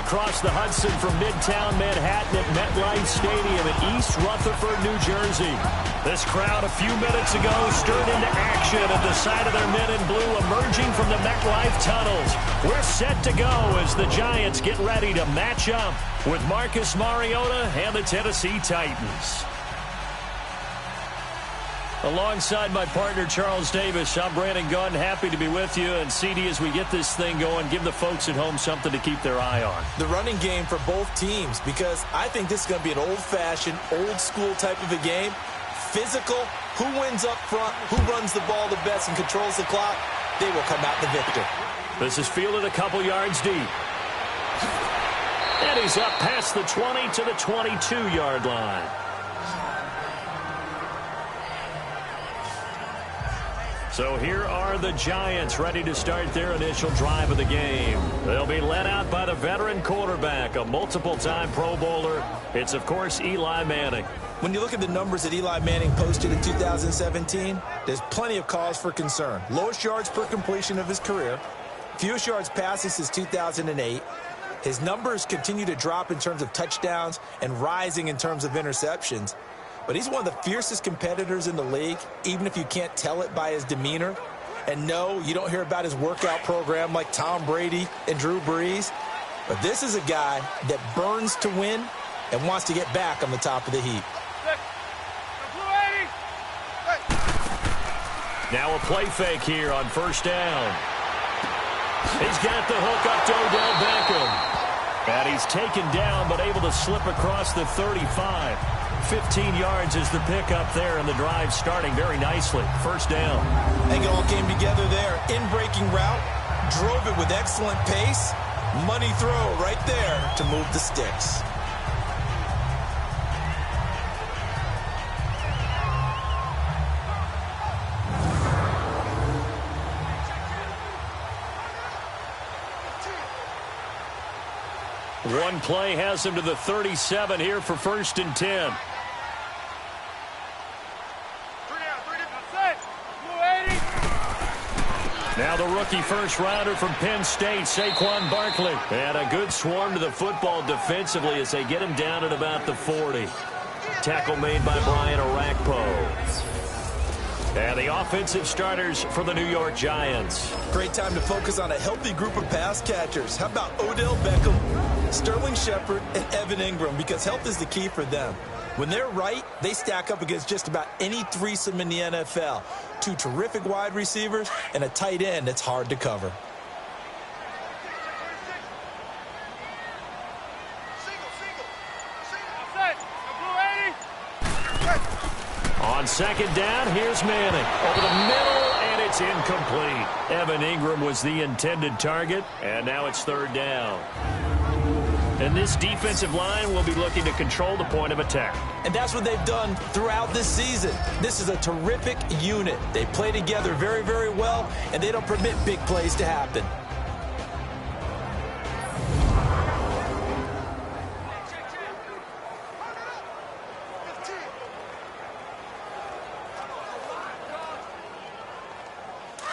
across the Hudson from Midtown Manhattan at MetLife Stadium in East Rutherford, New Jersey. This crowd a few minutes ago stirred into action at the side of their men in blue emerging from the MetLife tunnels. We're set to go as the Giants get ready to match up with Marcus Mariota and the Tennessee Titans. Alongside my partner, Charles Davis, I'm Brandon Gunn. Happy to be with you. And, CD, as we get this thing going, give the folks at home something to keep their eye on. The running game for both teams, because I think this is going to be an old-fashioned, old-school type of a game. Physical, who wins up front, who runs the ball the best and controls the clock, they will come out the victor. This is fielded a couple yards deep. And he's up past the 20 to the 22-yard line. So here are the Giants ready to start their initial drive of the game. They'll be led out by the veteran quarterback, a multiple-time Pro Bowler. It's, of course, Eli Manning. When you look at the numbers that Eli Manning posted in 2017, there's plenty of cause for concern. Lowest yards per completion of his career, fewest yards passes since 2008. His numbers continue to drop in terms of touchdowns and rising in terms of interceptions. But he's one of the fiercest competitors in the league, even if you can't tell it by his demeanor. And no, you don't hear about his workout program like Tom Brady and Drew Brees. But this is a guy that burns to win and wants to get back on the top of the heap. Now a play fake here on first down. He's got the hook up to Odell Beckham. And he's taken down but able to slip across the 35. 15 yards is the pickup there, and the drive starting very nicely. First down. I think it all came together there. In-breaking route, drove it with excellent pace. Money throw right there to move the sticks. One play has him to the 37 here for first and 10. Now the rookie first-rounder from Penn State, Saquon Barkley. And a good swarm to the football defensively as they get him down at about the 40. Tackle made by Brian Orakpo. And the offensive starters for the New York Giants. Great time to focus on a healthy group of pass catchers. How about Odell Beckham, Sterling Shepard, and Evan Ingram? Because health is the key for them. When they're right, they stack up against just about any threesome in the NFL. Two terrific wide receivers and a tight end that's hard to cover. On second down, here's Manning. Over the middle, and it's incomplete. Evan Ingram was the intended target, and now it's third down. And this defensive line will be looking to control the point of attack. And that's what they've done throughout this season. This is a terrific unit. They play together very, very well, and they don't permit big plays to happen.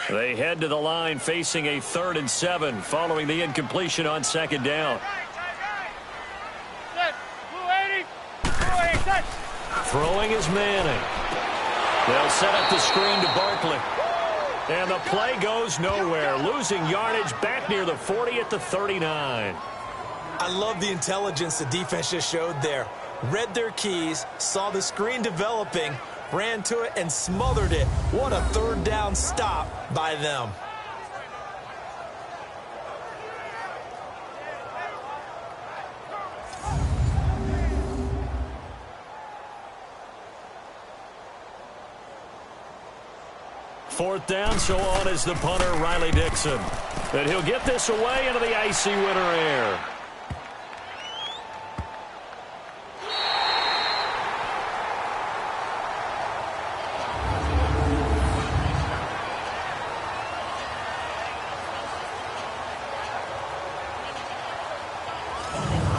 They head to the line facing a 3rd and 7 following the incompletion on second down. Throwing is Manning. They'll set up the screen to Barkley. And the play goes nowhere. Losing yardage back near the 40 at the 39. I love the intelligence the defense just showed there. Read their keys, saw the screen developing, ran to it, and smothered it. What a third down stop by them. Fourth down, so on is the punter, Riley Dixon. But he'll get this away into the icy winter air.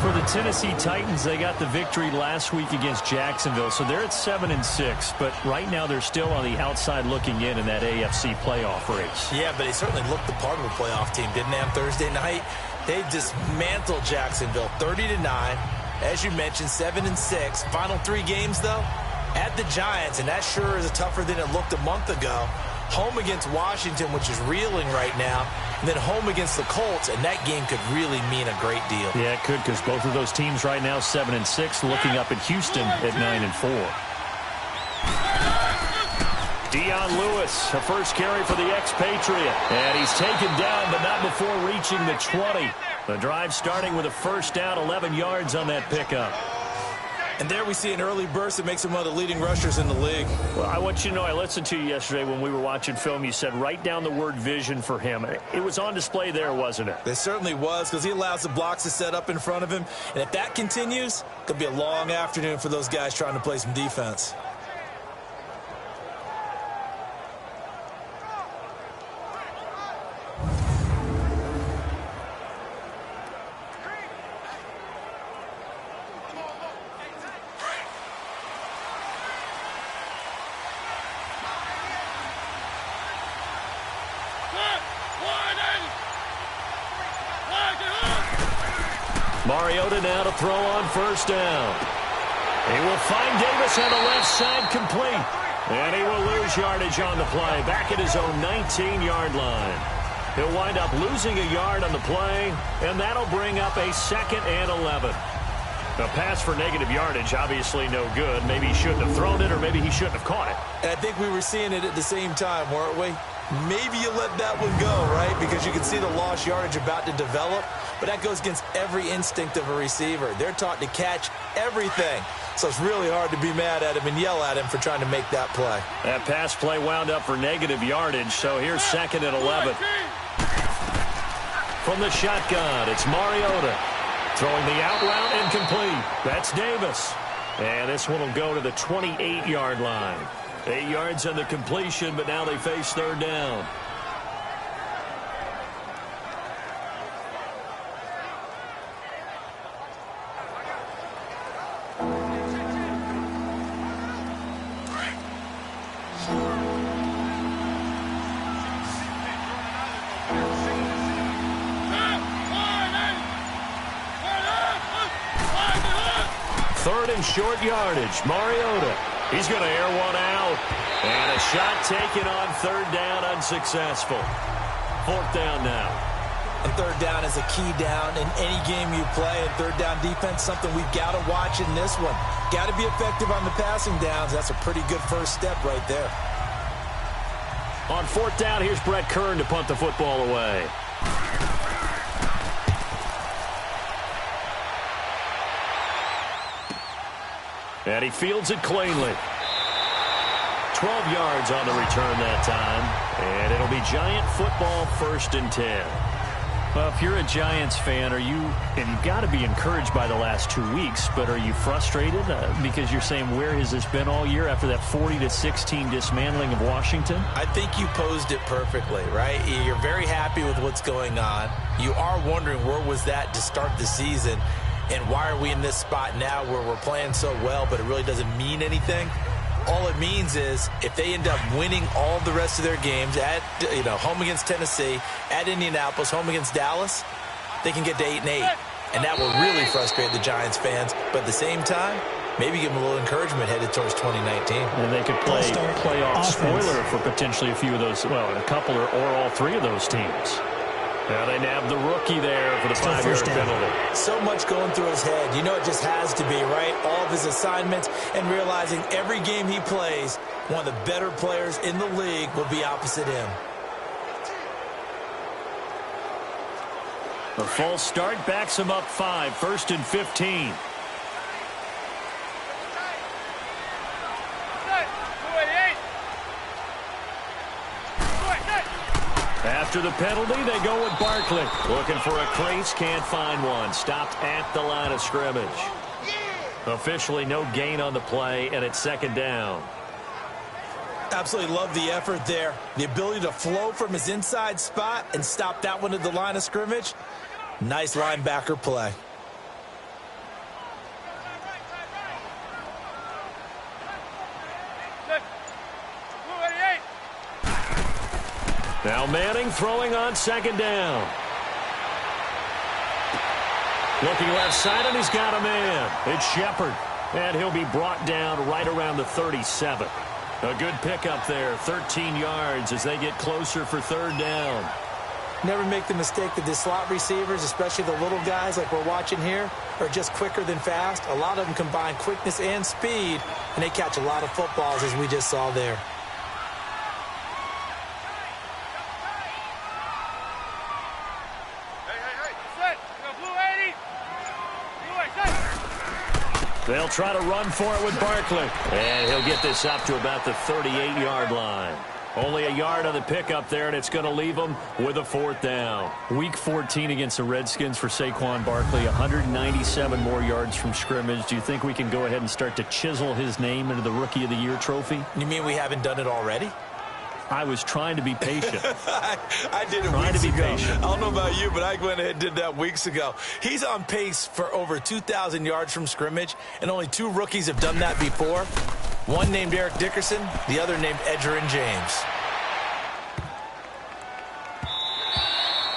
For the Tennessee Titans, they got the victory last week against Jacksonville, so they're at 7-6. But right now, they're still on the outside looking in that AFC playoff race. Yeah, but they certainly looked the part of a playoff team, didn't they, on Thursday night? They dismantled Jacksonville 30-9. As you mentioned, 7-6. Final 3 games, though, at the Giants, and that sure is tougher than it looked a month ago. Home against Washington, which is reeling right now, and then home against the Colts, and that game could really mean a great deal. Yeah, it could, because both of those teams right now 7-6, looking up at Houston at 9-4. Dion Lewis, a first carry for the expatriate. And he's taken down, but not before reaching the 20. The drive starting with a first down, 11 yards on that pickup. And there we see an early burst that makes him one of the leading rushers in the league. Well, I want you to know, I listened to you yesterday when we were watching film. You said write down the word vision for him. It was on display there, wasn't it? It certainly was, because he allows the blocks to set up in front of him. And if that continues, it could be a long afternoon for those guys trying to play some defense. Mariota now to throw on first down. He will find Davis on the left side, complete. And he will lose yardage on the play, back at his own 19-yard line. He'll wind up losing a yard on the play, and that'll bring up a 2nd and 11. A pass for negative yardage, obviously no good. Maybe he shouldn't have thrown it, or maybe he shouldn't have caught it. And I think we were seeing it at the same time, weren't we? Maybe you let that one go, right? Because you can see the lost yardage about to develop. But that goes against every instinct of a receiver. They're taught to catch everything. So it's really hard to be mad at him and yell at him for trying to make that play. That pass play wound up for negative yardage. So here's 2nd and 11. From the shotgun, it's Mariota. Throwing the out route incomplete. That's Davis. And this one will go to the 28-yard line. 8 yards on the completion, but now they face 3rd down. Third and short yardage. Mariota. He's going to air one out. And a shot taken on 3rd down, unsuccessful. 4th down now. And 3rd down is a key down in any game you play. And 3rd down defense, something we've got to watch in this one. Got to be effective on the passing downs. That's a pretty good first step right there. On 4th down, here's Brett Kern to punt the football away. And he fields it cleanly. 12 yards on the return that time. And it'll be Giant football, 1st and 10. Well, if you're a Giants fan, and you've got to be encouraged by the last 2 weeks, but are you frustrated because you're saying, where has this been all year after that 40-16 dismantling of Washington? I think you posed it perfectly, right? You're very happy with what's going on. You are wondering, where was that to start the season? And why are we in this spot now where we're playing so well, but it really doesn't mean anything? All it means is if they end up winning all the rest of their games at, home against Tennessee, at Indianapolis, home against Dallas, they can get to 8-8. And that will really frustrate the Giants fans. But at the same time, maybe give them a little encouragement headed towards 2019. And they could play playoff spoiler for potentially a few of those, well, a couple or all 3 of those teams. Now they nab the rookie there for the 5-yard penalty. So much going through his head. You know it just has to be, right? All of his assignments and realizing every game he plays, one of the better players in the league will be opposite him. The false start backs him up 5, 1st and 15. After the penalty, they go with Barkley. Looking for a crease, can't find one. Stopped at the line of scrimmage. Officially no gain on the play, and it's 2nd down. Absolutely love the effort there. The ability to flow from his inside spot and stop that one at the line of scrimmage. Nice linebacker play. Now Manning throwing on 2nd down. Looking left side, and he's got a man. It's Shepard, and he'll be brought down right around the 37. A good pickup there, 13 yards as they get closer for third down. Never make the mistake that the slot receivers, especially the little guys like we're watching here, are just quicker than fast. A lot of them combine quickness and speed, and they catch a lot of footballs, as we just saw there. They'll try to run for it with Barkley. And he'll get this up to about the 38-yard line. Only a yard on the pickup there, and it's going to leave them with a fourth down. Week 14 against the Redskins for Saquon Barkley, 197 more yards from scrimmage. Do you think we can go ahead and start to chisel his name into the Rookie of the Year trophy? You mean we haven't done it already? I was trying to be patient. I did it weeks ago. Patient. I don't know about you, but I went ahead and did that weeks ago. He's on pace for over 2,000 yards from scrimmage, and only 2 rookies have done that before. One named Eric Dickerson, the other named Edgerrin James.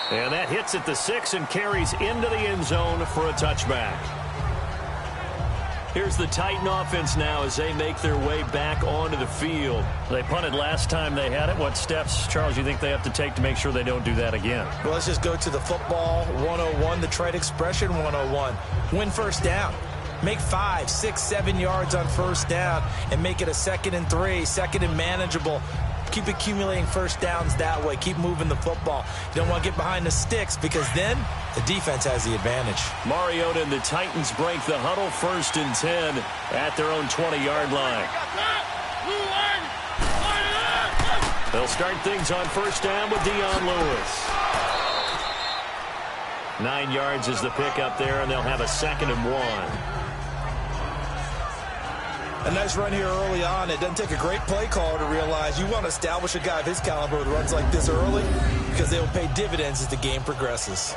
And that hits at the 6 and carries into the end zone for a touchback. Here's the Titan offense now as they make their way back onto the field. They punted last time they had it. What steps, Charles, you think they have to take to make sure they don't do that again? Well, let's just go to the football 101, the trade expression 101. Win first down. Make 5, 6, 7 yards on first down and make it a 2nd and 3, 2nd and manageable. Keep accumulating first downs that way. Keep moving the football. You don't want to get behind the sticks because then the defense has the advantage. Mariota and the Titans break the huddle, 1st and 10 at their own 20-yard line. They'll start things on first down with Dion Lewis. 9 yards is the pickup there, and they'll have a 2nd and 1. A nice run here early on. It doesn't take a great play caller to realize you want to establish a guy of his caliber with runs like this early because they will pay dividends as the game progresses.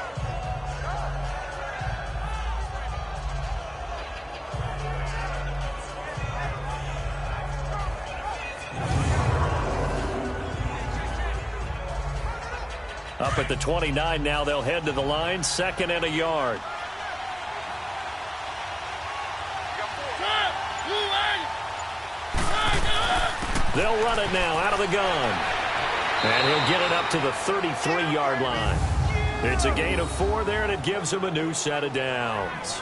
Up at the 29 now, they'll head to the line, 2nd and a yard. They'll run it now out of the gun. And he'll get it up to the 33-yard line. It's a gain of 4 there, and it gives him a new set of downs.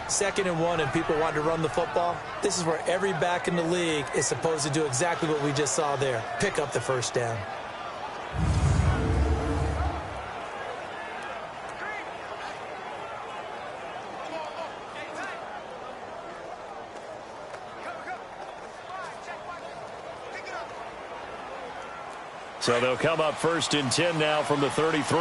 2nd and 1, and people want to run the football. This is where every back in the league is supposed to do exactly what we just saw there. Pick up the first down. So they'll come up 1st and 10 now from the 33.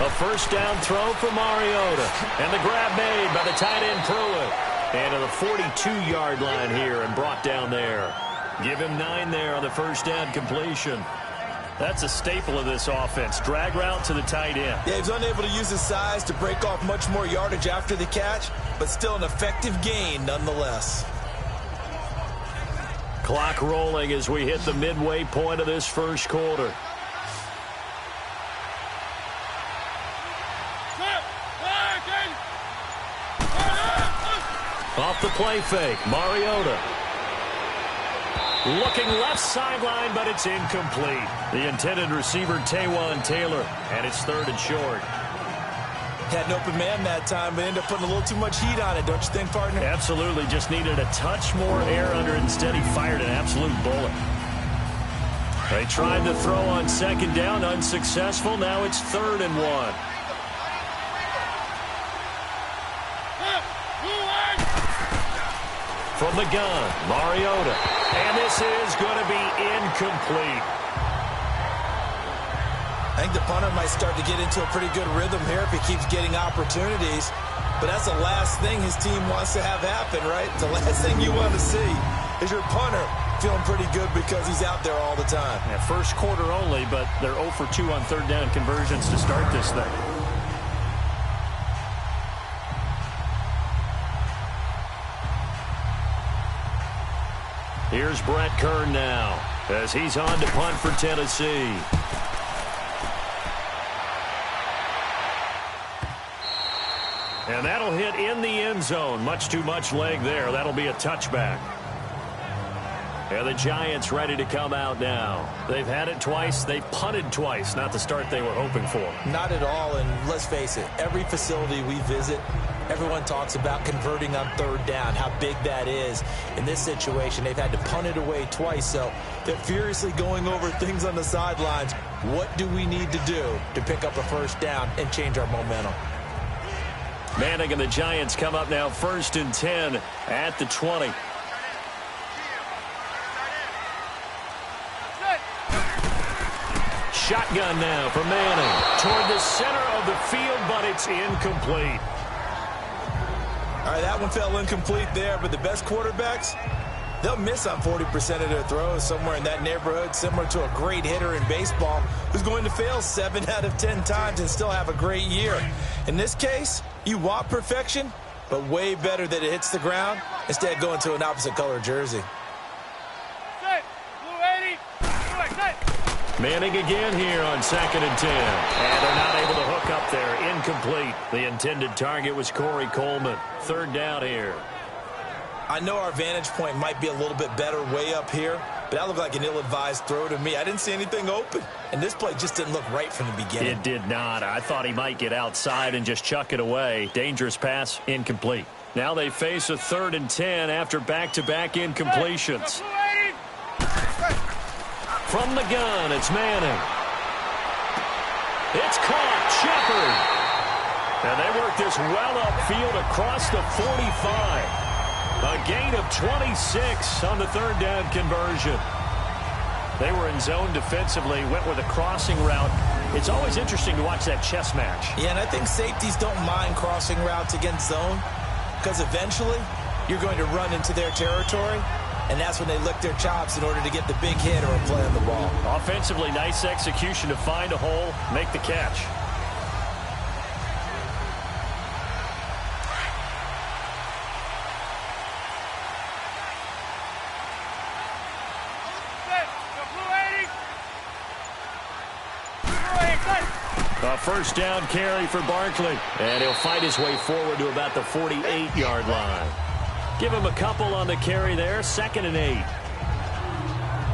A first down throw for Mariota. And the grab made by the tight end Pruitt. And to the 42-yard line here and brought down there. Give him 9 there on the first down completion. That's a staple of this offense. Drag route to the tight end. Yeah, he's unable to use his size to break off much more yardage after the catch, but still an effective gain nonetheless. Clock rolling as we hit the midway point of this first quarter. Off the play fake, Mariota. Looking left sideline, but it's incomplete. The intended receiver, Taywan Taylor, and it's 3rd and short. Had an open man that time, but ended up putting a little too much heat on it, don't you think, partner? Absolutely. Just needed a touch more air under it. Instead, he fired an absolute bullet. They tried to throw on 2nd down, unsuccessful. Now it's 3rd and 1. From the gun, Mariota. And this is going to be incomplete. I think the punter might start to get into a pretty good rhythm here if he keeps getting opportunities. But that's the last thing his team wants to have happen, right? The last thing you want to see is your punter feeling pretty good because he's out there all the time. Yeah, first quarter only, but they're 0 for 2 on 3rd down conversions to start this thing. Here's Brett Kern now. as he's on to punt for Tennessee. And that'll hit in the end zone. Much too much leg there. That'll be a touchback. And the Giants ready to come out now. They've had it twice. They've punted twice. Not the start they were hoping for. Not at all, and let's face it, every facility we visit, everyone talks about converting on third down, how big that is. In this situation, they've had to punt it away twice, so they're furiously going over things on the sidelines. What do we need to do to pick up a first down and change our momentum? Manning and the Giants come up now 1st and 10 at the 20. Shotgun now for Manning toward the center of the field, but it's incomplete. All right, that one fell incomplete there, but the best quarterbacks, they'll miss on 40% of their throws, somewhere in that neighborhood, similar to a great hitter in baseball who's going to fail 7 out of 10 times and still have a great year. In this case, you want perfection, but way better that it hits the ground instead of going to an opposite color jersey. Manning again here on 2nd and 10. And they're not able to hook up there. Incomplete. The intended target was Corey Coleman. 3rd down here. I know our vantage point might be a little bit better way up here, but that looked like an ill-advised throw to me. I didn't see anything open, and this play just didn't look right from the beginning. It did not. I thought he might get outside and just chuck it away. Dangerous pass, incomplete. Now they face a 3rd and 10 after back-to-back incompletions. From the gun, it's Manning. It's caught. Shepard. And they work this well upfield across the 45. A gain of 26 on the 3rd down conversion. They were in zone defensively, went with a crossing route. It's always interesting to watch that chess match. Yeah, and I think safeties don't mind crossing routes against zone because eventually you're going to run into their territory. And that's when they lick their chops in order to get the big hit or a play on the ball. Offensively, nice execution to find a hole, make the catch. A 1st down carry for Barkley. And he'll fight his way forward to about the 48-yard line. Give him a couple on the carry there. 2nd and 8.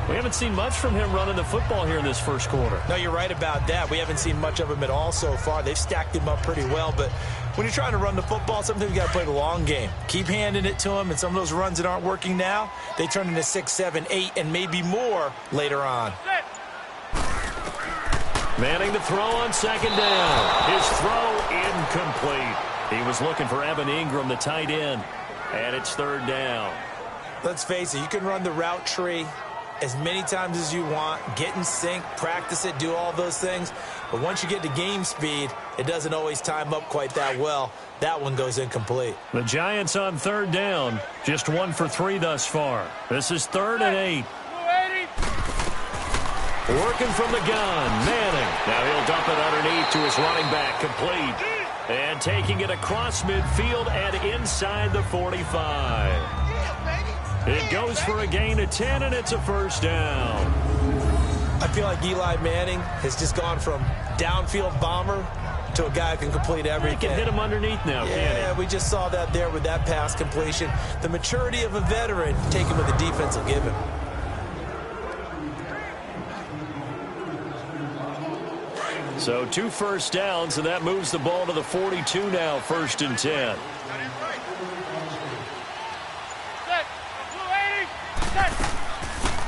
We haven't seen much from him running the football here in this first quarter. No, you're right about that. We haven't seen much of him at all so far. They've stacked him up pretty well, but when you're trying to run the football, sometimes you got to play the long game. Keep handing it to him, and some of those runs that aren't working now, they turn into 6, 7, 8, and maybe more later on. Manning to throw on 2nd down. His throw incomplete. He was looking for Evan Ingram, the tight end. And it's 3rd down. Let's face it, you can run the route tree as many times as you want, get in sync, practice it, do all those things. But once you get to game speed, it doesn't always time up quite that well. That one goes incomplete. The Giants on 3rd down. Just 1 for 3 thus far. This is 3rd and 8. Working from the gun, Manning. Now he'll dump it underneath to his running back, complete. And taking it across midfield and inside the 45. It goes for a gain of 10, and it's a 1st down. I feel like Eli Manning has just gone from downfield bomber to a guy who can complete everything. He can hit him underneath now, can't he? Yeah, we just saw that there with that pass completion. The maturity of a veteran taken with the defense will give him. So 2 first downs, and that moves the ball to the 42 now, 1st and 10.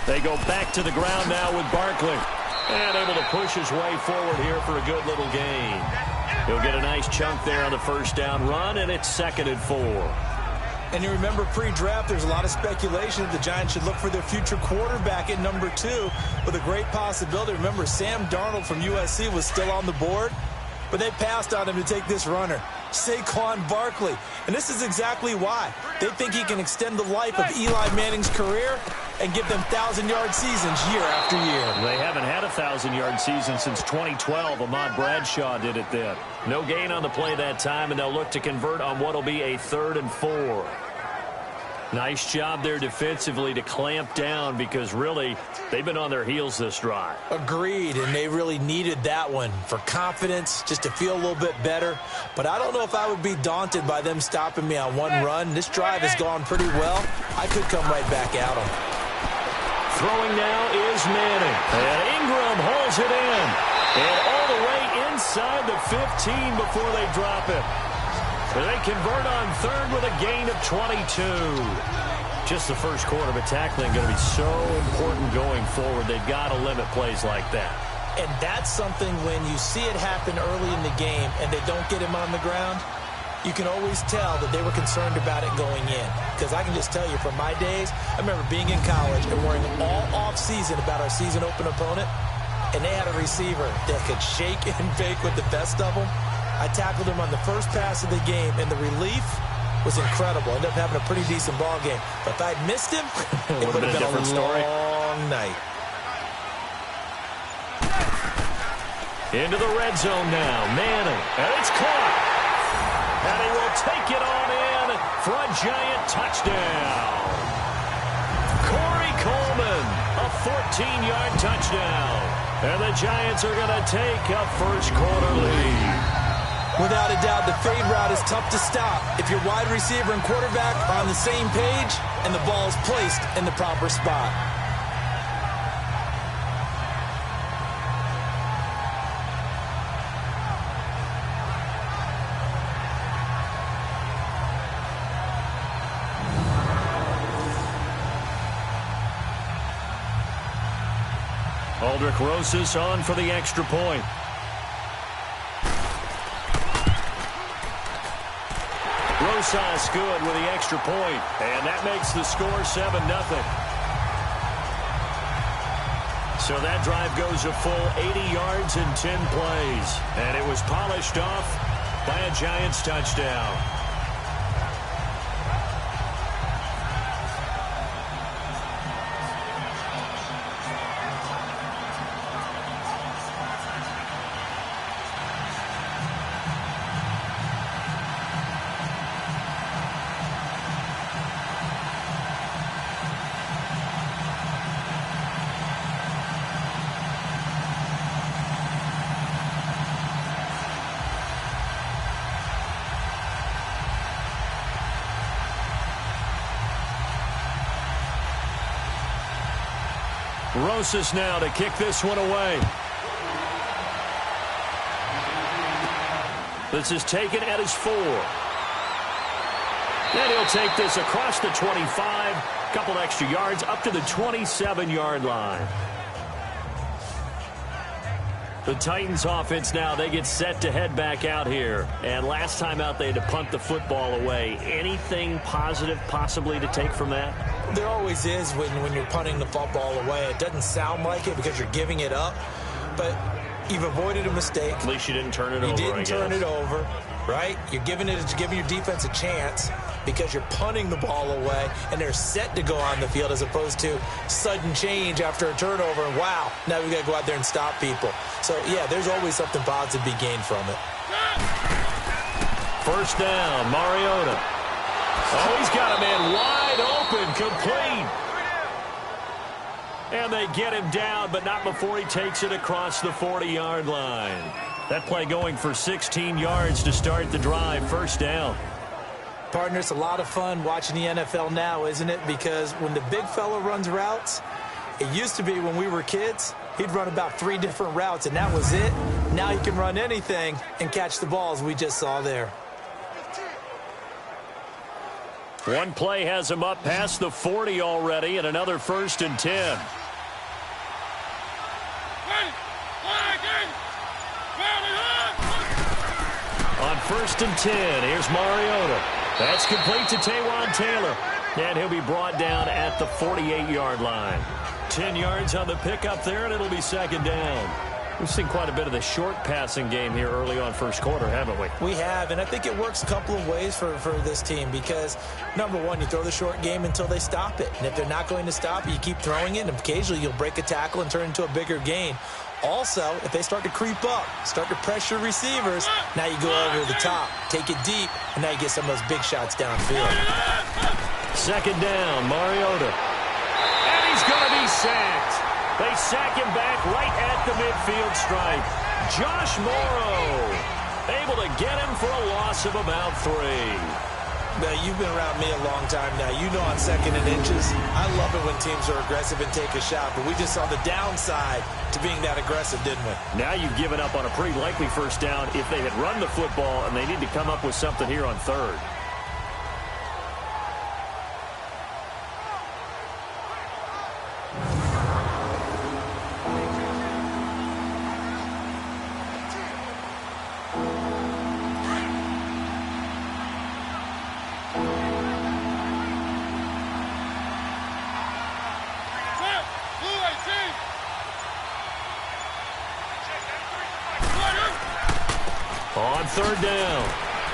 They go back to the ground now with Barkley. And able to push his way forward here for a good little gain. He'll get a nice chunk there on the 1st down run, and it's 2nd and 4. And you remember pre-draft, there's a lot of speculation that the Giants should look for their future quarterback at number 2 with a great possibility. Remember, Sam Darnold from USC was still on the board, but they passed on him to take this runner, Saquon Barkley. And this is exactly why. They think he can extend the life of Eli Manning's career and give them 1,000-yard seasons year after year. They haven't had a 1,000-yard season since 2012. Ahmad Bradshaw did it then. No gain on the play that time, and they'll look to convert on what will be a 3rd and 4. Nice job there defensively to clamp down because really they've been on their heels this drive. Agreed, and they really needed that one for confidence, just to feel a little bit better. But I don't know if I would be daunted by them stopping me on one run. This drive has gone pretty well. I could come right back at them. Throwing now is Manning. And Ingram holds it in. And all the way inside the 15 before they drop it. They convert on third with a gain of 22. Just the first quarter, but tackling going to be so important going forward. They've got to limit plays like that. And that's something when you see it happen early in the game and they don't get him on the ground, you can always tell that they were concerned about it going in. Because I can just tell you from my days, I remember being in college and worrying all off-season about our season open opponent, and they had a receiver that could shake and bake with the best of them. I tackled him on the first pass of the game, and the relief was incredible. Ended up having a pretty decent ball game. But if I'd missed him, it would have been a long night. Into the red zone now. Manning, and it's caught. And he will take it on in for a Giant touchdown. Corey Coleman, a 14-yard touchdown. And the Giants are going to take a first quarter lead. Without a doubt, the fade route is tough to stop if your wide receiver and quarterback are on the same page and the ball is placed in the proper spot. Aldrich Rosas on for the extra point. Rosas good with the extra point, and that makes the score 7-0. So that drive goes a full 80 yards in 10 plays, and it was polished off by a Giants touchdown. Rosas now to kick this one away. This is taken at his 4. And he'll take this across the 25. Couple extra yards up to the 27-yard line. The Titans offense now, they get set to head back out here. And last time out, they had to punt the football away. Anything positive possibly to take from that? There always is when you're punting the football away. It doesn't sound like it because you're giving it up, but you've avoided a mistake. At least you didn't turn it over, You didn't turn it over, right? You're giving your defense a chance because you're punting the ball away, and they're set to go on the field as opposed to sudden change after a turnover, and wow, now we've got to go out there and stop people. So, yeah, there's always something positive to be gained from it. First down, Mariota. Oh, he's got a man wide open, complete. And they get him down, but not before he takes it across the 40-yard line. That play going for 16 yards to start the drive. First down. Partner, it's a lot of fun watching the NFL now, isn't it? Because when the big fella runs routes, it used to be when we were kids, he'd run about 3 different routes, and that was it. Now he can run anything and catch the balls we just saw there. One play has him up past the 40 already, and another 1st and 10. On 1st and 10, here's Mariota. That's complete to Taywan Taylor. And he'll be brought down at the 48-yard line. 10 yards on the pickup there, and it'll be 2nd down. We've seen quite a bit of the short passing game here early on first quarter, haven't we? We have, and I think it works a couple of ways for this team because, number one, you throw the short game until they stop it. And if they're not going to stop it, you keep throwing it, and occasionally you'll break a tackle and turn it into a bigger gain. Also, if they start to creep up, start to pressure receivers, now you go over the top, take it deep, and now you get some of those big shots downfield. Second down, Mariota. And he's going to be sacked. They sack him back right at the midfield stripe. Josh Morrow able to get him for a loss of about 3. Now, you've been around me a long time now. You know on 2nd and inches, I love it when teams are aggressive and take a shot, but we just saw the downside to being that aggressive, didn't we? Now you've given up on a pretty likely first down if they had run the football, and they need to come up with something here on 3rd. On 3rd down,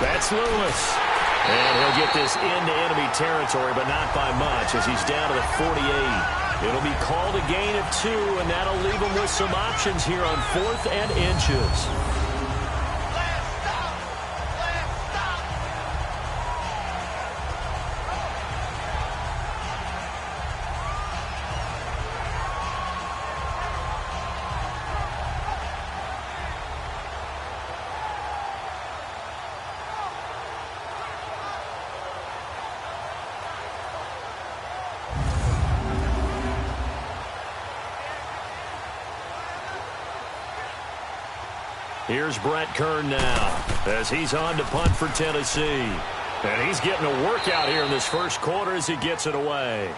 that's Lewis. And he'll get this into enemy territory, but not by much as he's down to the 48. It'll be called a gain of 2, and that'll leave him with some options here on 4th and inches. Here's Brett Kern now as he's on to punt for Tennessee. And he's getting a workout here in this first quarter as he gets it away.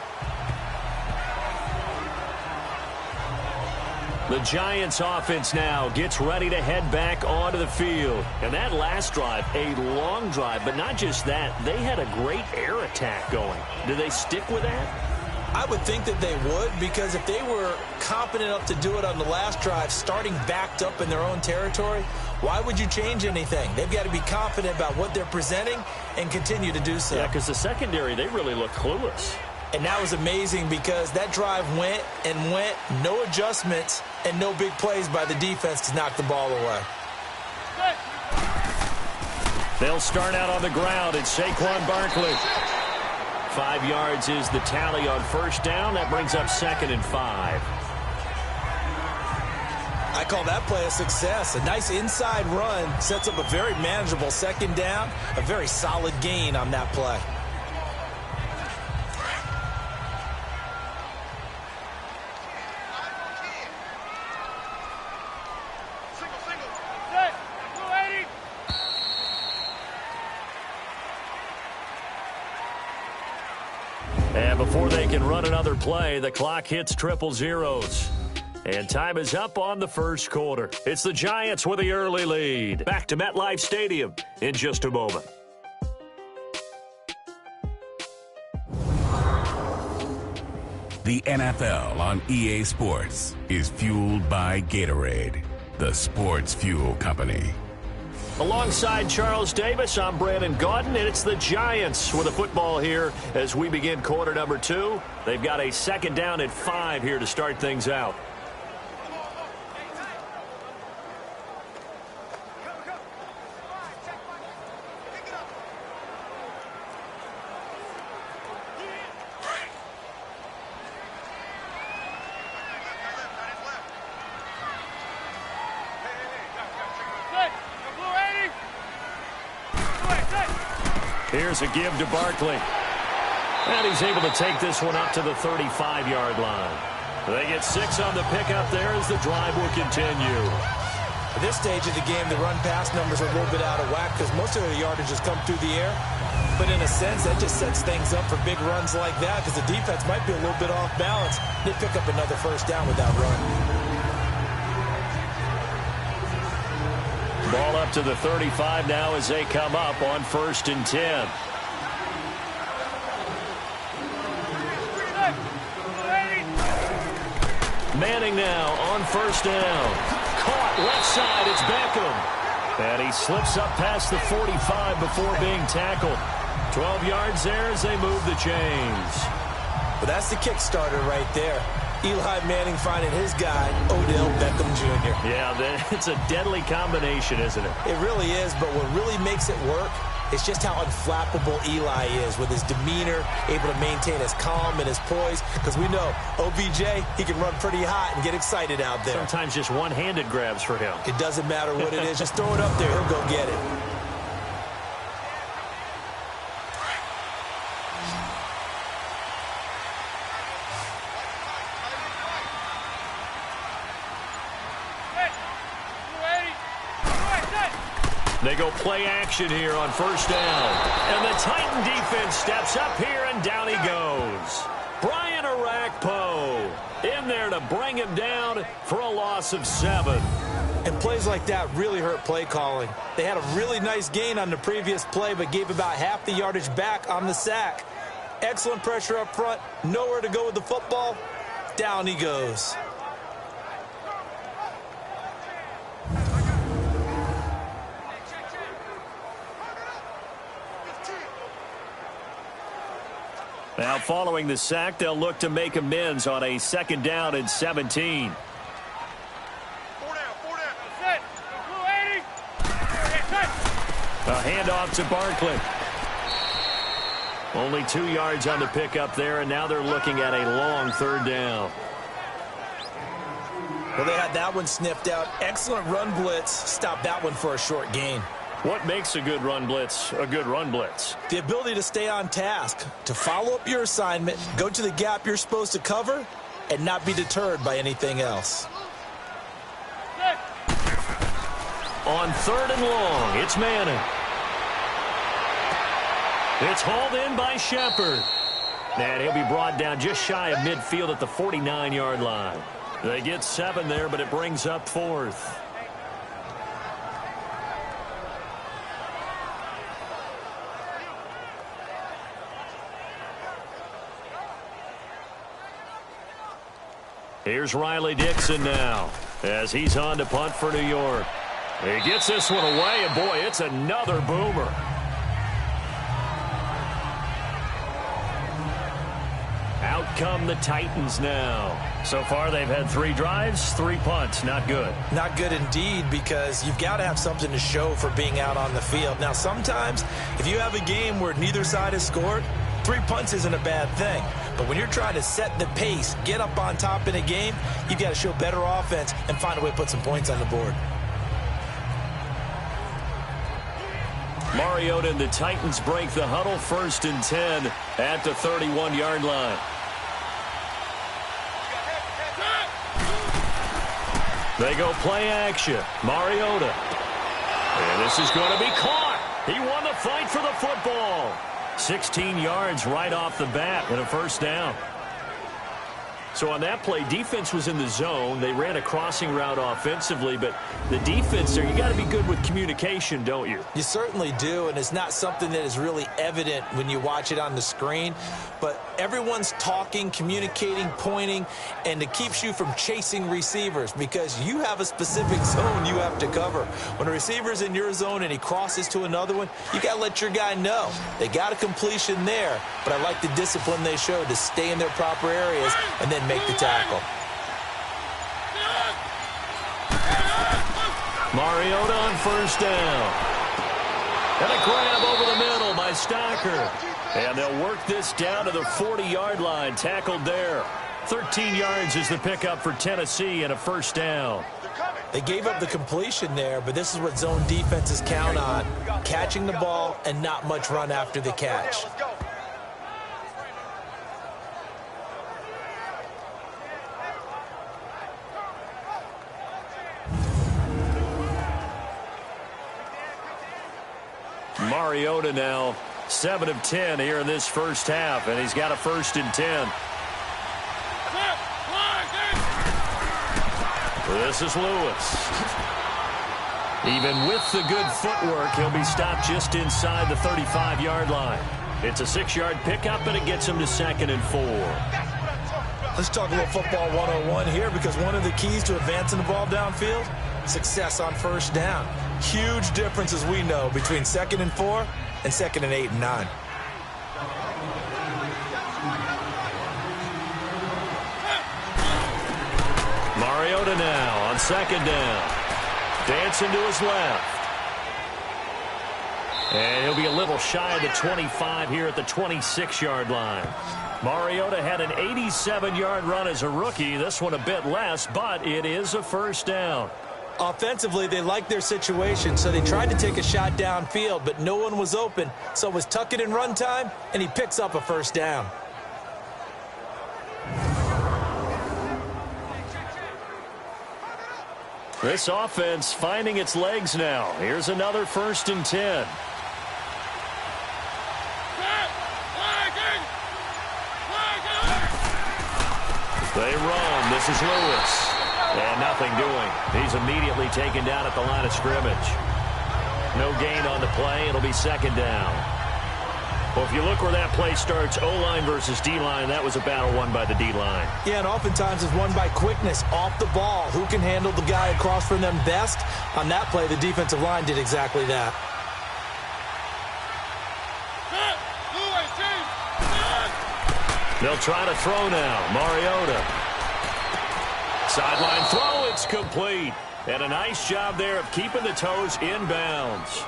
The Giants offense now gets ready to head back onto the field. And that last drive, a long drive, but not just that, they had a great air attack going. Do they stick with that? I would think that they would, because if they were competent enough to do it on the last drive, starting backed up in their own territory, why would you change anything? They've got to be confident about what they're presenting and continue to do so. Yeah, because the secondary, they really look clueless. And that was amazing because that drive went and went, no adjustments and no big plays by the defense to knock the ball away. They'll start out on the ground. It's Saquon Barkley. 5 yards is the tally on first down. That brings up 2nd and 5. I call that play a success. A nice inside run sets up a very manageable 2nd down. A very solid gain on that play. And before they can run another play, the clock hits triple zeros. And time is up on the first quarter. It's the Giants with the early lead. Back to MetLife Stadium in just a moment. The NFL on EA Sports is fueled by Gatorade, the sports fuel company. Alongside Charles Davis, I'm Brandon Gaudin, and it's the Giants with a football here as we begin quarter number 2. They've got a 2nd down and 5 here to start things out. Here's a give to Barkley. And he's able to take this one up to the 35-yard line. They get 6 on the pickup there as the drive will continue. At this stage of the game, the run-pass numbers are a little bit out of whack because most of their yardage has come through the air. But in a sense, that just sets things up for big runs like that because the defense might be a little bit off balance. They pick up another first down with that run. Ball up to the 35 now as they come up on 1st and 10. Manning now on 1st down. Caught left side, it's Beckham. And he slips up past the 45 before being tackled. 12 yards there as they move the chains. But that's the kick starter right there. Eli Manning finding his guy, Odell Beckham Jr. Yeah, it's a deadly combination, isn't it? It really is, but what really makes it work It's just how unflappable Eli is with his demeanor, able to maintain his calm and his poise. Because we know OBJ, he can run pretty hot and get excited out there. Sometimes just one-handed grabs for him. It doesn't matter what it is. Just throw it up there. He'll go get it. They go play action here on first down. And the Titan defense steps up here, and down he goes. Brian Arakpo in there to bring him down for a loss of 7. And plays like that really hurt play calling. They had a really nice gain on the previous play, but gave about half the yardage back on the sack. Excellent pressure up front. Nowhere to go with the football. Down he goes. Now, following the sack, they'll look to make amends on a 2nd down and 17. A handoff to Barkley. Only 2 yards on the pickup there, and now they're looking at a long 3rd down. Well, they had that one sniffed out. Excellent run blitz. Stopped that one for a short gain. What makes a good run blitz a good run blitz? The ability to stay on task, to follow up your assignment, go to the gap you're supposed to cover, and not be deterred by anything else. On 3rd and long, it's Manning. It's hauled in by Shepard. And he'll be brought down just shy of midfield at the 49-yard line. They get 7 there, but it brings up 4th. Here's Riley Dixon now as he's on to punt for New York. He gets this one away, and boy, it's another boomer. Out come the Titans now. So far, they've had 3 drives, 3 punts. Not good. Not good indeed, because you've got to have something to show for being out on the field. Now, sometimes, if you have a game where neither side has scored, 3 punts isn't a bad thing. But when you're trying to set the pace, get up on top in a game, you've got to show better offense and find a way to put some points on the board. Mariota and the Titans break the huddle, 1st and 10 at the 31-yard line. They go play action. Mariota. And this is going to be caught. He won the fight for the football. 16 yards right off the bat and a 1st down. So on that play, defense was in the zone. They ran a crossing route offensively, but the defense there, you got to be good with communication, don't you? You certainly do, and it's not something that is really evident when you watch it on the screen. But everyone's talking, communicating, pointing, and it keeps you from chasing receivers because you have a specific zone you have to cover. When a receiver's in your zone and he crosses to another one, you got to let your guy know. They got a completion there, but I like the discipline they showed to stay in their proper areas and then make the tackle. Mariota on 1st down. And a grab over the middle by Stocker. And they'll work this down to the 40-yard line. Tackled there. 13 yards is the pickup for Tennessee and a 1st down. They gave up the completion there, but this is what zone defenses count on. Catching the ball and not much run after the catch. Mariota now 7 of 10 here in this 1st half, and he's got a 1st and 10. This is Lewis. Even with the good footwork, he'll be stopped just inside the 35-yard line. It's a 6-yard pickup, and it gets him to 2nd and 4. Let's talk a little football 101 here, because one of the keys to advancing the ball downfield, success on 1st down. Huge difference, as we know, between 2nd and 4 and 2nd and 8 and 9. Mariota now on 2nd down. Dancing to his left. And he'll be a little shy of the 25 here at the 26-yard line. Mariota had an 87-yard run as a rookie. This one a bit less, but it is a first down. Offensively, they liked their situation, so they tried to take a shot downfield, but no one was open. So it was tuck it in run time, and he picks up a first down. This offense finding its legs now. Here's another 1st and 10. They run. This is Lewis. And nothing doing. He's immediately taken down at the line of scrimmage. No gain on the play. It'll be 2nd down. Well, if you look where that play starts, O-line versus D-line, that was a battle won by the D-line. Yeah, and oftentimes it's won by quickness off the ball. Who can handle the guy across from them best? On that play, the defensive line did exactly that. They'll try to throw now. Mariota. Sideline throw. It's complete. And a nice job there of keeping the toes inbounds.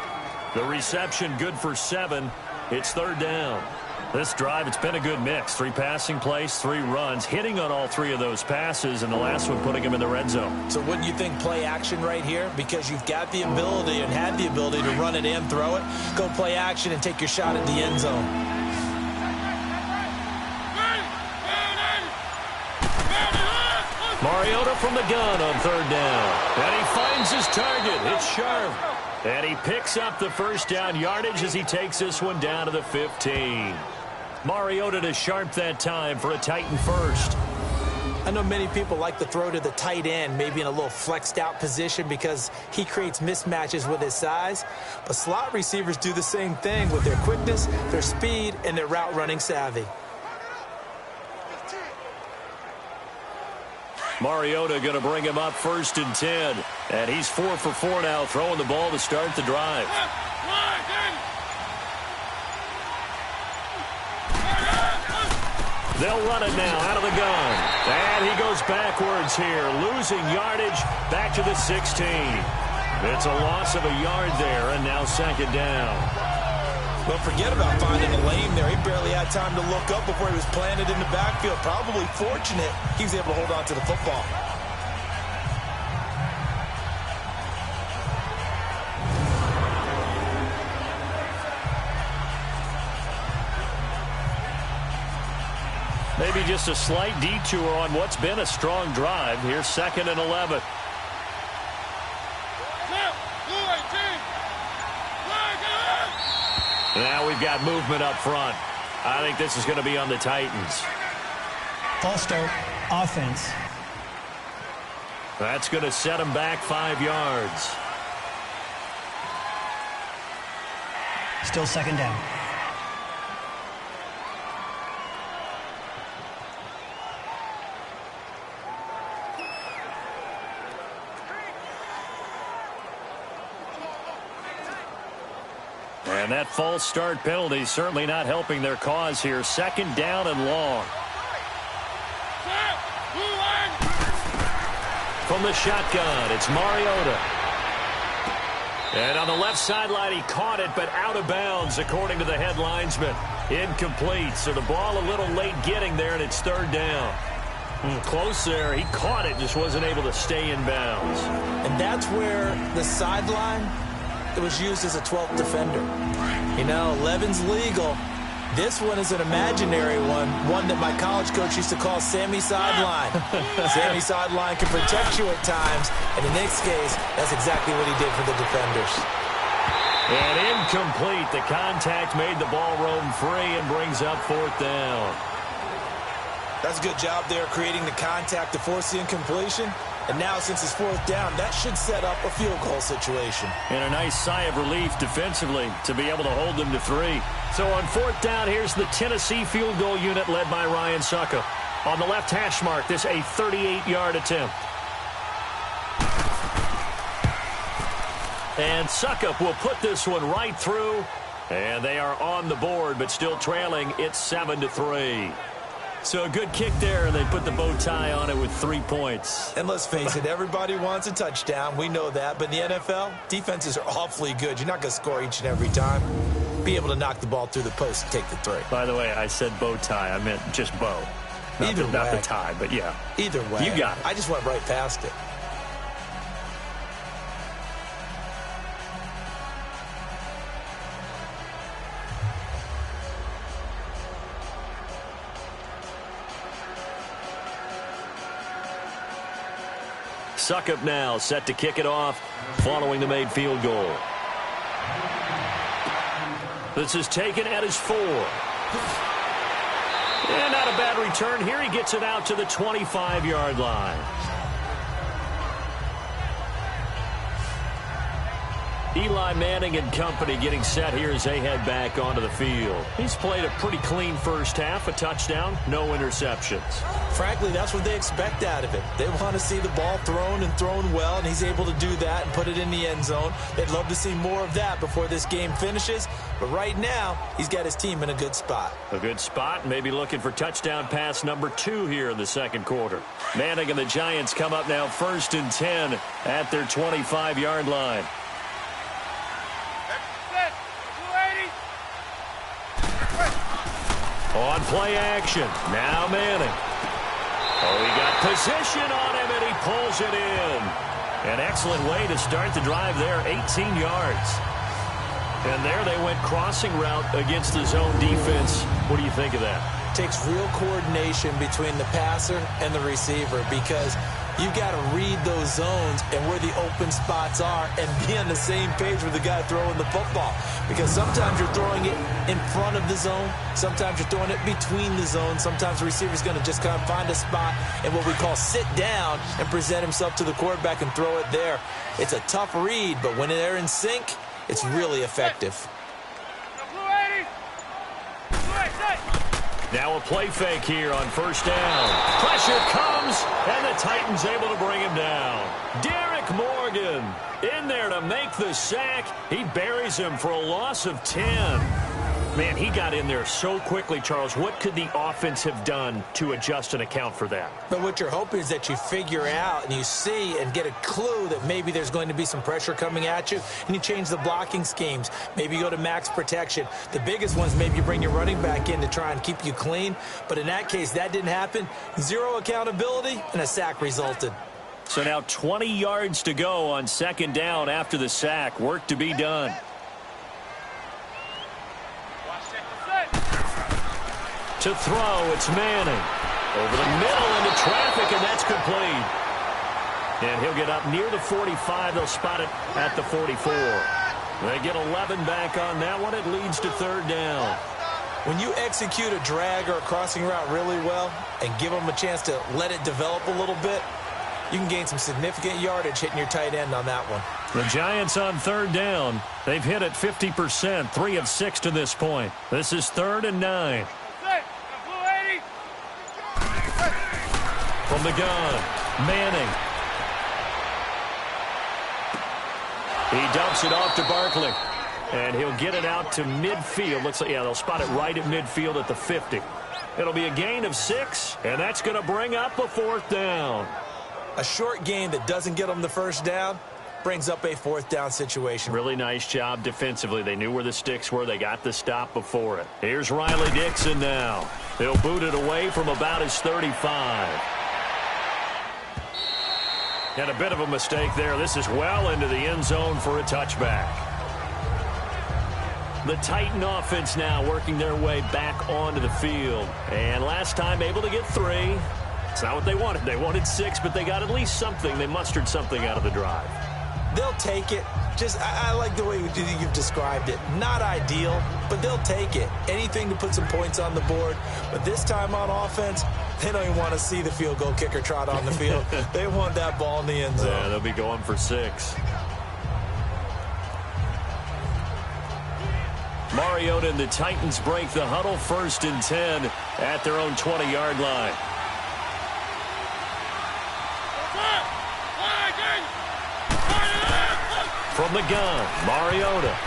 The reception good for 7. It's 3rd down. This drive, it's been a good mix. 3 passing plays, 3 runs, hitting on all 3 of those passes, and the last one putting him in the red zone. So wouldn't you think play action right here? Because you've got the ability and had the ability to run it and throw it. Go play action and take your shot at the end zone. Mariota from the gun on 3rd down. And he finds his target. It's sharp. And he picks up the first down yardage as he takes this one down to the 15. Mariota to Sharp that time for a Titan first. I know many people like to throw to the tight end, maybe in a little flexed out position because he creates mismatches with his size. But slot receivers do the same thing with their quickness, their speed, and their route running savvy. Mariota going to bring him up 1st and 10. And he's 4 for 4 now, throwing the ball to start the drive. They'll run it now out of the gun. And he goes backwards here, losing yardage back to the 16. It's a loss of a yard there, and now 2nd down. Well, forget about finding a lane there. He barely had time to look up before he was planted in the backfield. Probably fortunate he was able to hold on to the football. Maybe just a slight detour on what's been a strong drive. Here's 2nd and 11. Now we've got movement up front. I think this is going to be on the Titans. False start, offense. That's going to set him back 5 yards. Still 2nd down. And that false start penalty certainly not helping their cause here. 2nd down and long. From the shotgun, it's Mariota. And on the left sideline, he caught it, but out of bounds, according to the head linesman. Incomplete, so the ball a little late getting there, and it's 3rd down. Close there. He caught it, just wasn't able to stay in bounds. And that's where the sideline, it was used as a 12th defender. You know, 11's legal. This one is an imaginary one that my college coach used to call Sammy Sideline. Sammy Sideline can protect you at times, and in this case, that's exactly what he did for the defenders. And incomplete. The contact made the ball roam free and brings up 4th down. That's a good job there creating the contact to force the incompletion. And now, since it's 4th down, that should set up a field goal situation. And a nice sigh of relief defensively to be able to hold them to 3. So on 4th down, here's the Tennessee field goal unit led by Ryan Suckup. On the left hash mark, this a 38-yard attempt. And Suckup will put this one right through. And they are on the board, but still trailing. It's 7-3. So a good kick there, and they put the bow tie on it with 3 points. And let's face it, everybody wants a touchdown. We know that. But in the NFL, defenses are awfully good. You're not going to score each and every time. Be able to knock the ball through the post and take the 3. By the way, I said bow tie. I meant just bow. Not the tie, but yeah. Either way. You got it. I just went right past it. Suckup now, set to kick it off following the made field goal. This is taken at his 4. And not a bad return here. He gets it out to the 25-yard line. Eli Manning and company getting set here as they head back onto the field. He's played a pretty clean first half, a touchdown, no interceptions. Frankly, that's what they expect out of it. They want to see the ball thrown and thrown well, and he's able to do that and put it in the end zone. They'd love to see more of that before this game finishes, but right now, he's got his team in a good spot. A good spot, maybe looking for touchdown pass number 2 here in the second quarter. Manning and the Giants come up now 1st and 10 at their 25-yard line. On play action, now Manning. Oh, he got position on him, and he pulls it in. An excellent way to start the drive there, 18 yards. And there they went crossing route against the zone defense. What do you think of that? Takes real coordination between the passer and the receiver because you've got to read those zones and where the open spots are and be on the same page with the guy throwing the football. Because sometimes you're throwing it in front of the zone. Sometimes you're throwing it between the zones. Sometimes the receiver's going to just kind of find a spot and what we call sit down and present himself to the quarterback and throw it there. It's a tough read, but when they're in sync, it's really effective. Now a play fake here on first down. Pressure comes, and the Titans able to bring him down. Derek Morgan in there to make the sack. He buries him for a loss of 10. Man, he got in there so quickly, Charles. What could the offense have done to adjust and account for that? But what you're hoping is that you figure out and you see and get a clue that maybe there's going to be some pressure coming at you, and you change the blocking schemes. Maybe you go to max protection. The biggest ones, maybe you bring your running back in to try and keep you clean. But in that case, that didn't happen. Zero accountability, and a sack resulted. So now 20 yards to go on second down after the sack. Work to be done. To throw, it's Manning. Over the middle into traffic, and that's complete. And he'll get up near the 45. They'll spot it at the 44. They get 11 back on that one. It leads to third down. When you execute a drag or a crossing route really well and give them a chance to let it develop a little bit, you can gain some significant yardage hitting your tight end on that one. The Giants on third down. They've hit it 50%, 3 of 6 to this point. This is 3rd and 9. From the gun, Manning. He dumps it off to Barkley. And he'll get it out to midfield. Looks like, yeah, they'll spot it right at midfield at the 50. It'll be a gain of 6, and that's going to bring up a 4th down. A short gain that doesn't get them the first down brings up a 4th down situation. Really nice job defensively. They knew where the sticks were. They got the stop before it. Here's Riley Dixon now. He'll boot it away from about his 35. And a bit of a mistake there. This is well into the end zone for a touchback. The Titan offense now working their way back onto the field. And last time able to get 3. It's not what they wanted. They wanted 6, but they got at least something. They mustered something out of the drive. They'll take it. I like the way you've described it. Not ideal, but they'll take it. Anything to put some points on the board. But this time on offense, they don't even want to see the field goal kicker trot on the field. They want that ball in the end zone. Yeah, they'll be going for 6. Mariota and the Titans break the huddle, 1st and 10 at their own 20-yard line. From the gun, Mariota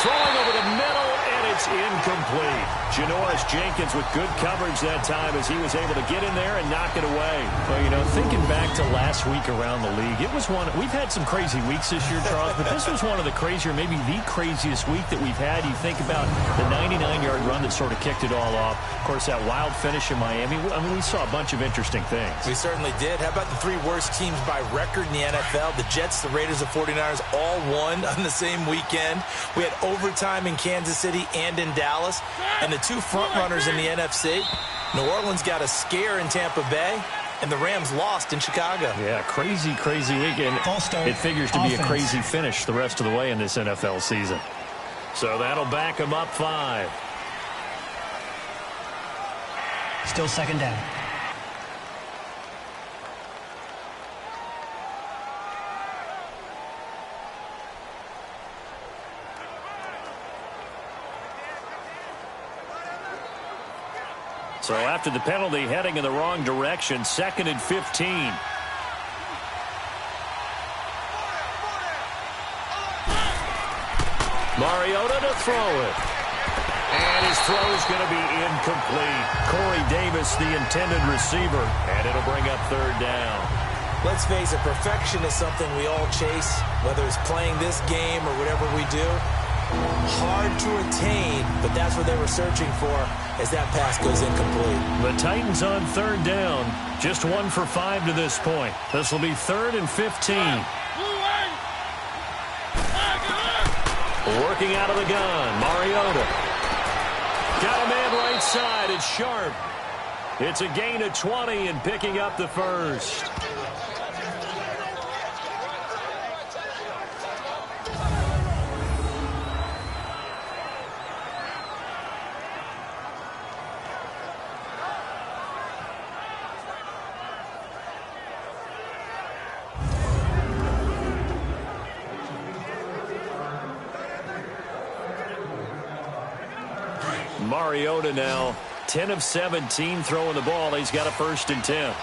throwing over the middle, And it's incomplete. Janoris Jenkins with good coverage that time as he was able to get in there and knock it away. Well, you know, thinking back to last week around the league, it was we've had some crazy weeks this year, Charles, but this was one of the crazier, maybe the craziest week that we've had. You think about the 99-yard run that sort of kicked it all off. Of course, that wild finish in Miami. I mean, we saw a bunch of interesting things. We certainly did. How about the three worst teams by record in the NFL? The Jets, the Raiders, the 49ers all won on the same weekend. We had overtime in Kansas City and in Dallas. And the two front runners in the NFC, New Orleans got a scare in Tampa Bay, and the Rams lost in Chicago. Yeah, crazy, crazy weekend. It figures to be a crazy finish the rest of the way in this NFL season. So that'll back them up 5. Still second down. So after the penalty, heading in the wrong direction, 2nd and 15. Mariota to throw it. And his throw is going to be incomplete. Corey Davis, the intended receiver, and it'll bring up 3rd down. Let's face it, perfection is something we all chase, whether it's playing this game or whatever we do. Hard to attain, but that's what they were searching for as that pass goes incomplete. The Titans on 3rd down, just 1 for 5 to this point. This will be 3rd and 15. Working out of the gun, Mariota. Got a man right side, it's Sharp. It's a gain of 20 and picking up the first. Mariota now 10 of 17 throwing the ball. He's got a 1st and 10.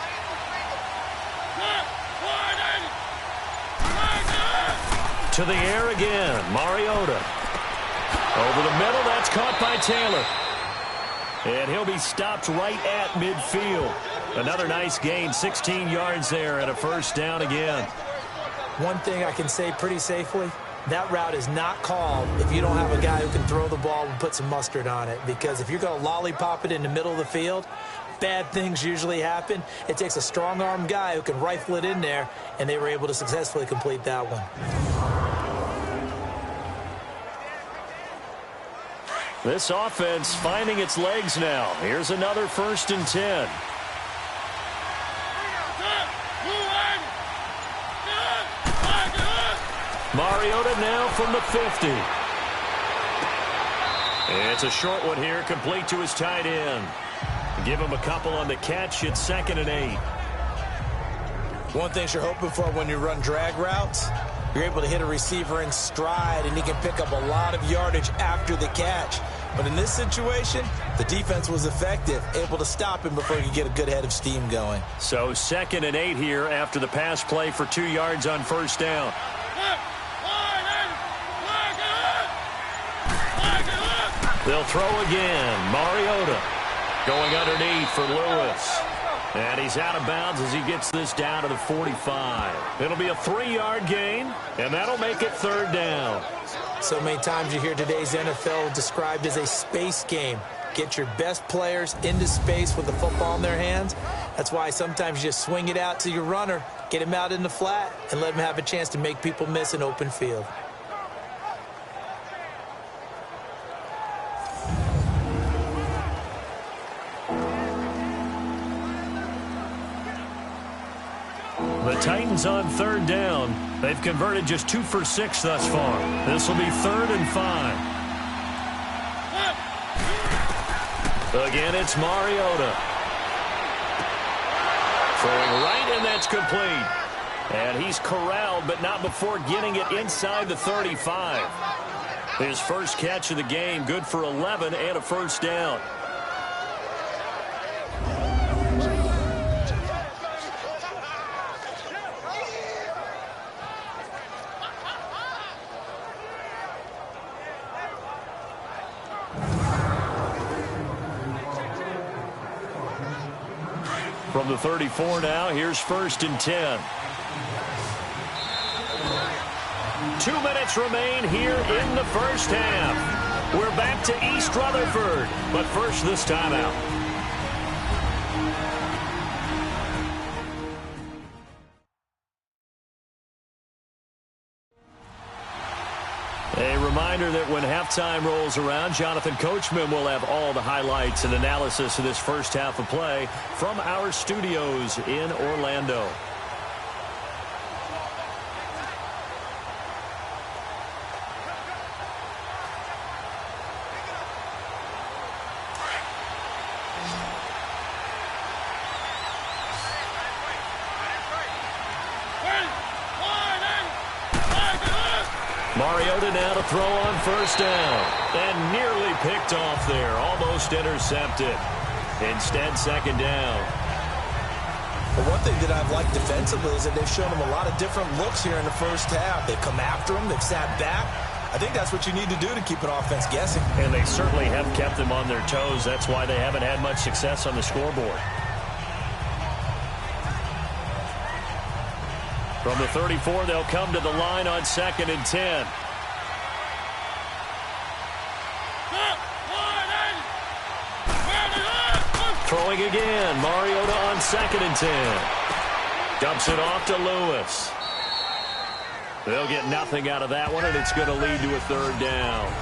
To the air again, Mariota. Over the middle, that's caught by Taylor. And he'll be stopped right at midfield. Another nice gain, 16 yards there and a 1st down again. One thing I can say pretty safely, that route is not called if you don't have a guy who can throw the ball and put some mustard on it. Because if you're going to lollipop it in the middle of the field, bad things usually happen. It takes a strong-arm guy who can rifle it in there, and they were able to successfully complete that one. This offense finding its legs now. Here's another 1st and 10. Mariota now from the 50. It's a short one here, complete to his tight end. Give him a couple on the catch. It's 2nd and 8. One thing you're hoping for when you run drag routes, you're able to hit a receiver in stride, and he can pick up a lot of yardage after the catch. But in this situation, the defense was effective, able to stop him before he could get a good head of steam going. So 2nd and 8 here after the pass play for 2 yards on 1st down. They'll throw again. Mariota going underneath for Lewis. And he's out of bounds as he gets this down to the 45. It'll be a 3-yard gain, and that'll make it 3rd down. So many times you hear today's NFL described as a space game. Get your best players into space with the football in their hands. That's why sometimes you just swing it out to your runner, get him out in the flat, and let him have a chance to make people miss an open field. The Titans on 3rd down. They've converted just 2 for 6 thus far. This will be 3rd and 5. Again, it's Mariota. Throwing right, and that's complete. And he's corralled, but not before getting it inside the 35. His first catch of the game, good for 11 and a 1st down. From the 34 now, here's 1st and 10. 2 minutes remain here in the first half. We're back to East Rutherford, but first this timeout. A reminder that when halftime rolls around, Jonathan Coachman will have all the highlights and analysis of this first half of play from our studios in Orlando. Mariota now to throw on 1st down. And nearly picked off there. Almost intercepted. Instead, 2nd down. Well, one thing that I've liked defensively is that they've shown him a lot of different looks here in the first half. They've come after him. They've sat back. I think that's what you need to do to keep an offense guessing. And they certainly have kept them on their toes. That's why they haven't had much success on the scoreboard. From the 34, they'll come to the line on 2nd and 10. Throwing again. Mariota on 2nd and 10. Dumps it off to Lewis. They'll get nothing out of that one, and it's going to lead to a 3rd down.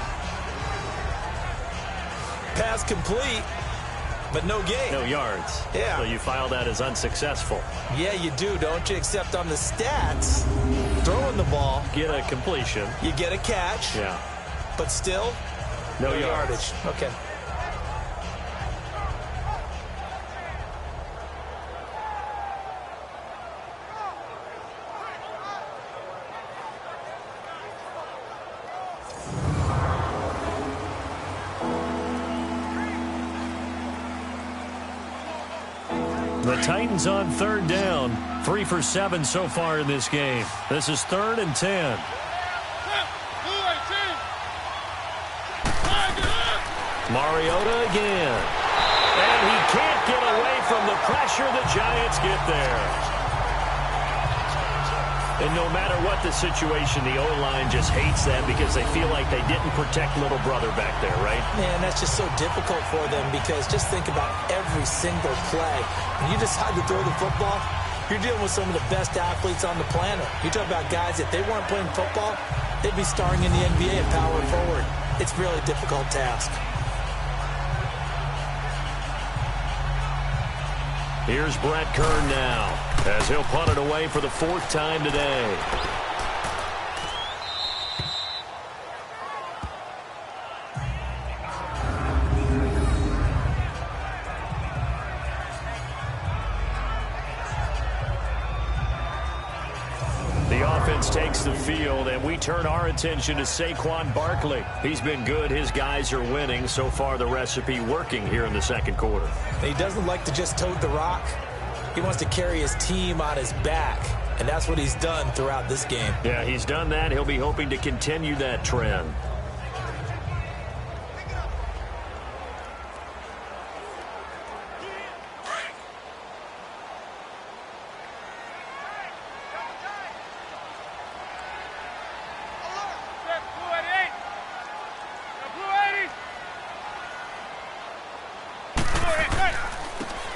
Pass complete. But no gain. No yards. Yeah. So you file that as unsuccessful. Yeah, you do, don't you? Except on the stats, throwing the ball. Get a completion. You get a catch. Yeah. But still, no yardage. Okay. The Titans on 3rd down. 3 for 7 so far in this game. This is 3rd and 10. Mariota again. And he can't get away from the pressure. The Giants get there. And no matter what the situation, the O-line just hates that because they feel like they didn't protect little brother back there, right? Man, that's just so difficult for them because just think about every single play. When you decide to throw the football, you're dealing with some of the best athletes on the planet. You talk about guys, if they weren't playing football, they'd be starring in the NBA and power forward. It's a really difficult task. Here's Brett Kern now as he'll punt it away for the 4th time today. The offense takes the field, and we turn our attention to Saquon Barkley. He's been good. His guys are winning. So far, the recipe working here in the 2nd quarter. He doesn't like to just tote the rock. He wants to carry his team on his back, and that's what he's done throughout this game. Yeah, he's done that. He'll be hoping to continue that trend.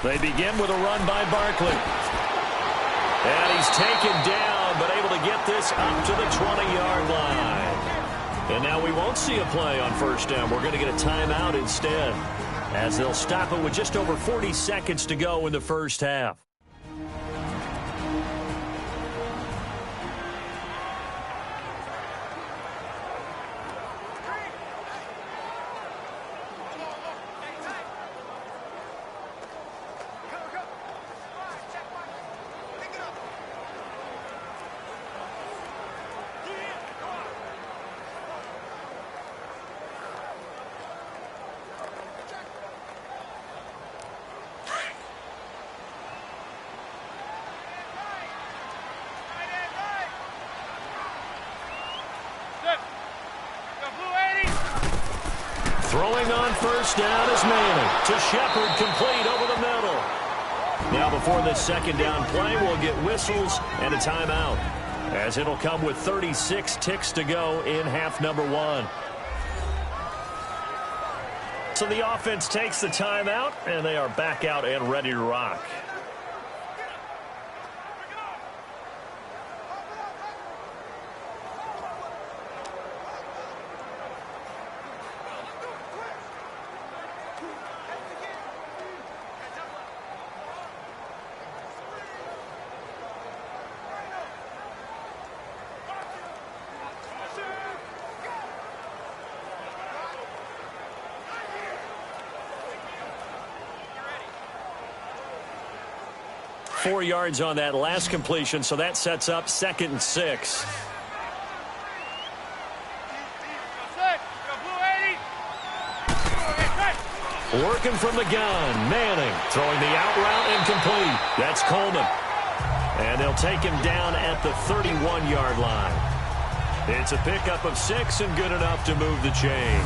They begin with a run by Barkley. And he's taken down, but able to get this up to the 20-yard line. And now we won't see a play on 1st down. We're going to get a timeout instead, as they'll stop it with just over 40 seconds to go in the first half. Throwing on 1st down is Manning to Shepard, complete over the middle. Now the before this second down play, we'll get whistles and a timeout, as it'll come with 36 ticks to go in half number one. So the offense takes the timeout, and they are back out and ready to rock. .4 yards on that last completion, so that sets up 2nd and 6. Working from the gun, Manning throwing the out route incomplete. That's Coleman. And they'll take him down at the 31-yard line. It's a pickup of 6 and good enough to move the chains.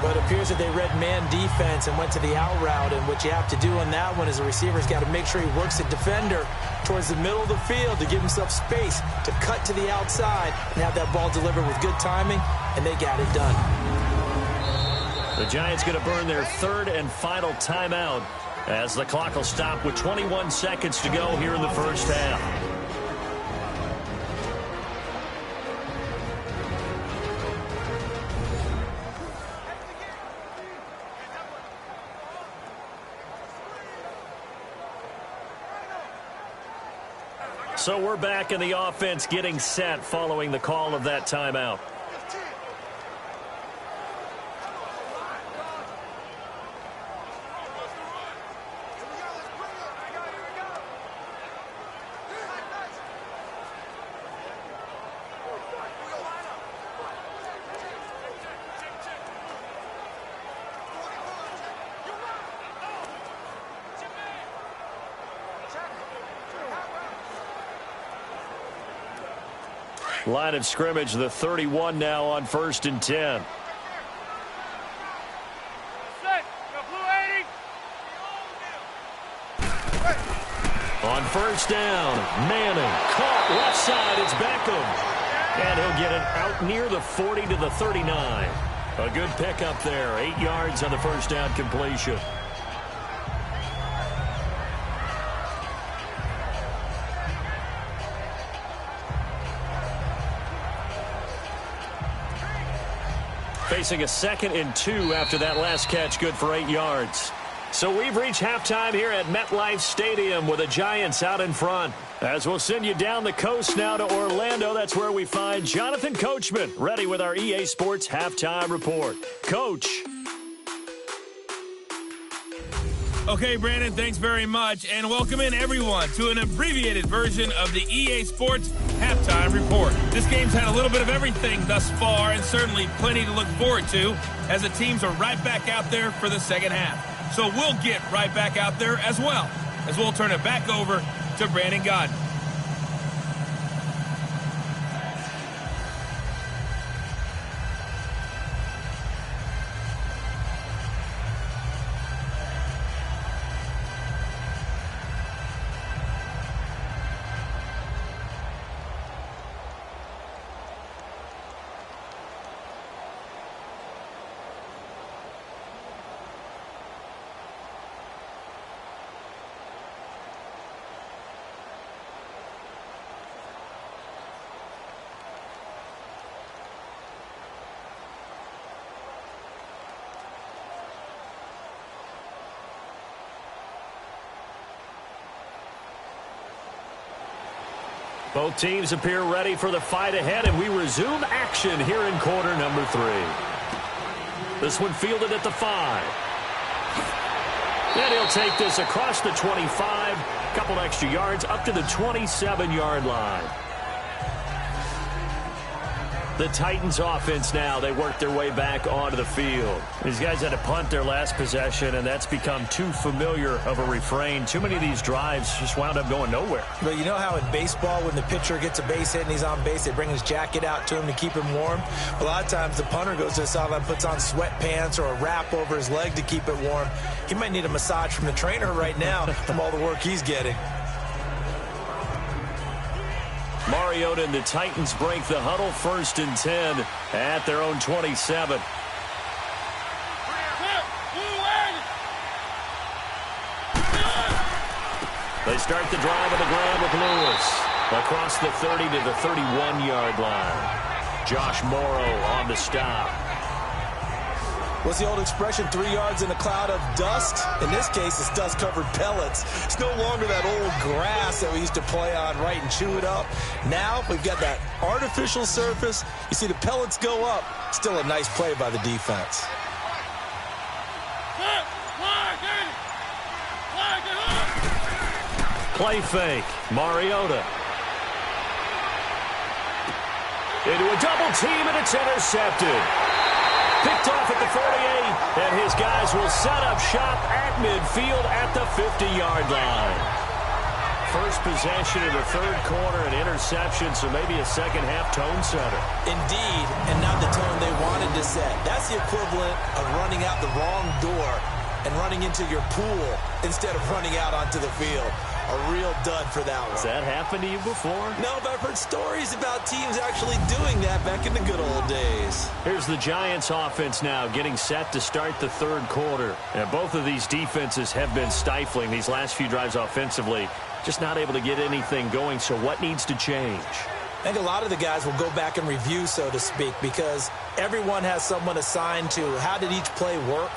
But it appears that they read man defense and went to the out route. And what you have to do on that one is the receiver's got to make sure he works the defender towards the middle of the field to give himself space to cut to the outside and have that ball delivered with good timing, and they got it done. The Giants going to burn their 3rd and final timeout as the clock will stop with 21 seconds to go here in the first half. So we're back in the offense getting set following the call of that timeout. Line of scrimmage, the 31 now on 1st and 10. On 1st down, Manning caught left side. It's Beckham. And he'll get it out near the 40 to the 39. A good pickup there. 8 yards on the 1st down completion. Facing a 2nd and 2 after that last catch, good for 8 yards. So we've reached halftime here at MetLife Stadium with the Giants out in front. As we'll send you down the coast now to Orlando, that's where we find Jonathan Coachman, ready with our EA Sports Halftime Report. Coach. Okay, Brandon, thanks very much, and welcome in everyone to an abbreviated version of the EA Sports Halftime Report. This game's had a little bit of everything thus far, and certainly plenty to look forward to, as the teams are right back out there for the second half. So we'll get right back out there as well, as we'll turn it back over to Brandon Godden. Both teams appear ready for the fight ahead, and we resume action here in quarter number 3. This one fielded at the 5. And he'll take this across the 25, a couple extra yards up to the 27-yard line. The Titans offense now, they work their way back onto the field. These guys had to punt their last possession, and that's become too familiar of a refrain. Too many of these drives just wound up going nowhere. But you know how in baseball, when the pitcher gets a base hit and he's on base, they bring his jacket out to him to keep him warm? A lot of times the punter goes to the sideline, puts on sweatpants or a wrap over his leg to keep it warm. He might need a massage from the trainer right now from all the work he's getting. Mariota and the Titans break the huddle, 1st and 10 at their own 27. They start the drive on the ground with Lewis across the 30 to the 31-yard line. Josh Morrow on the stop. What's the old expression, 3 yards in a cloud of dust? In this case, it's dust-covered pellets. It's no longer that old grass that we used to play on, right, and chew it up. Now we've got that artificial surface. You see the pellets go up. Still a nice play by the defense. Play fake. Mariota. Into a double team, and it's intercepted. Picked off at the 48, and his guys will set up shop at midfield at the 50-yard line. First possession of the 3rd quarter, an interception, so maybe a second-half tone setter. Indeed, and not the tone they wanted to set. That's the equivalent of running out the wrong door and running into your pool instead of running out onto the field. A real dud for that one. Has that happened to you before? No, but I've heard stories about teams actually doing that back in the good old days. Here's the Giants offense now getting set to start the 3rd quarter. And both of these defenses have been stifling these last few drives offensively. Just not able to get anything going, so what needs to change? I think a lot of the guys will go back and review, so to speak, because everyone has someone assigned to how did each play work.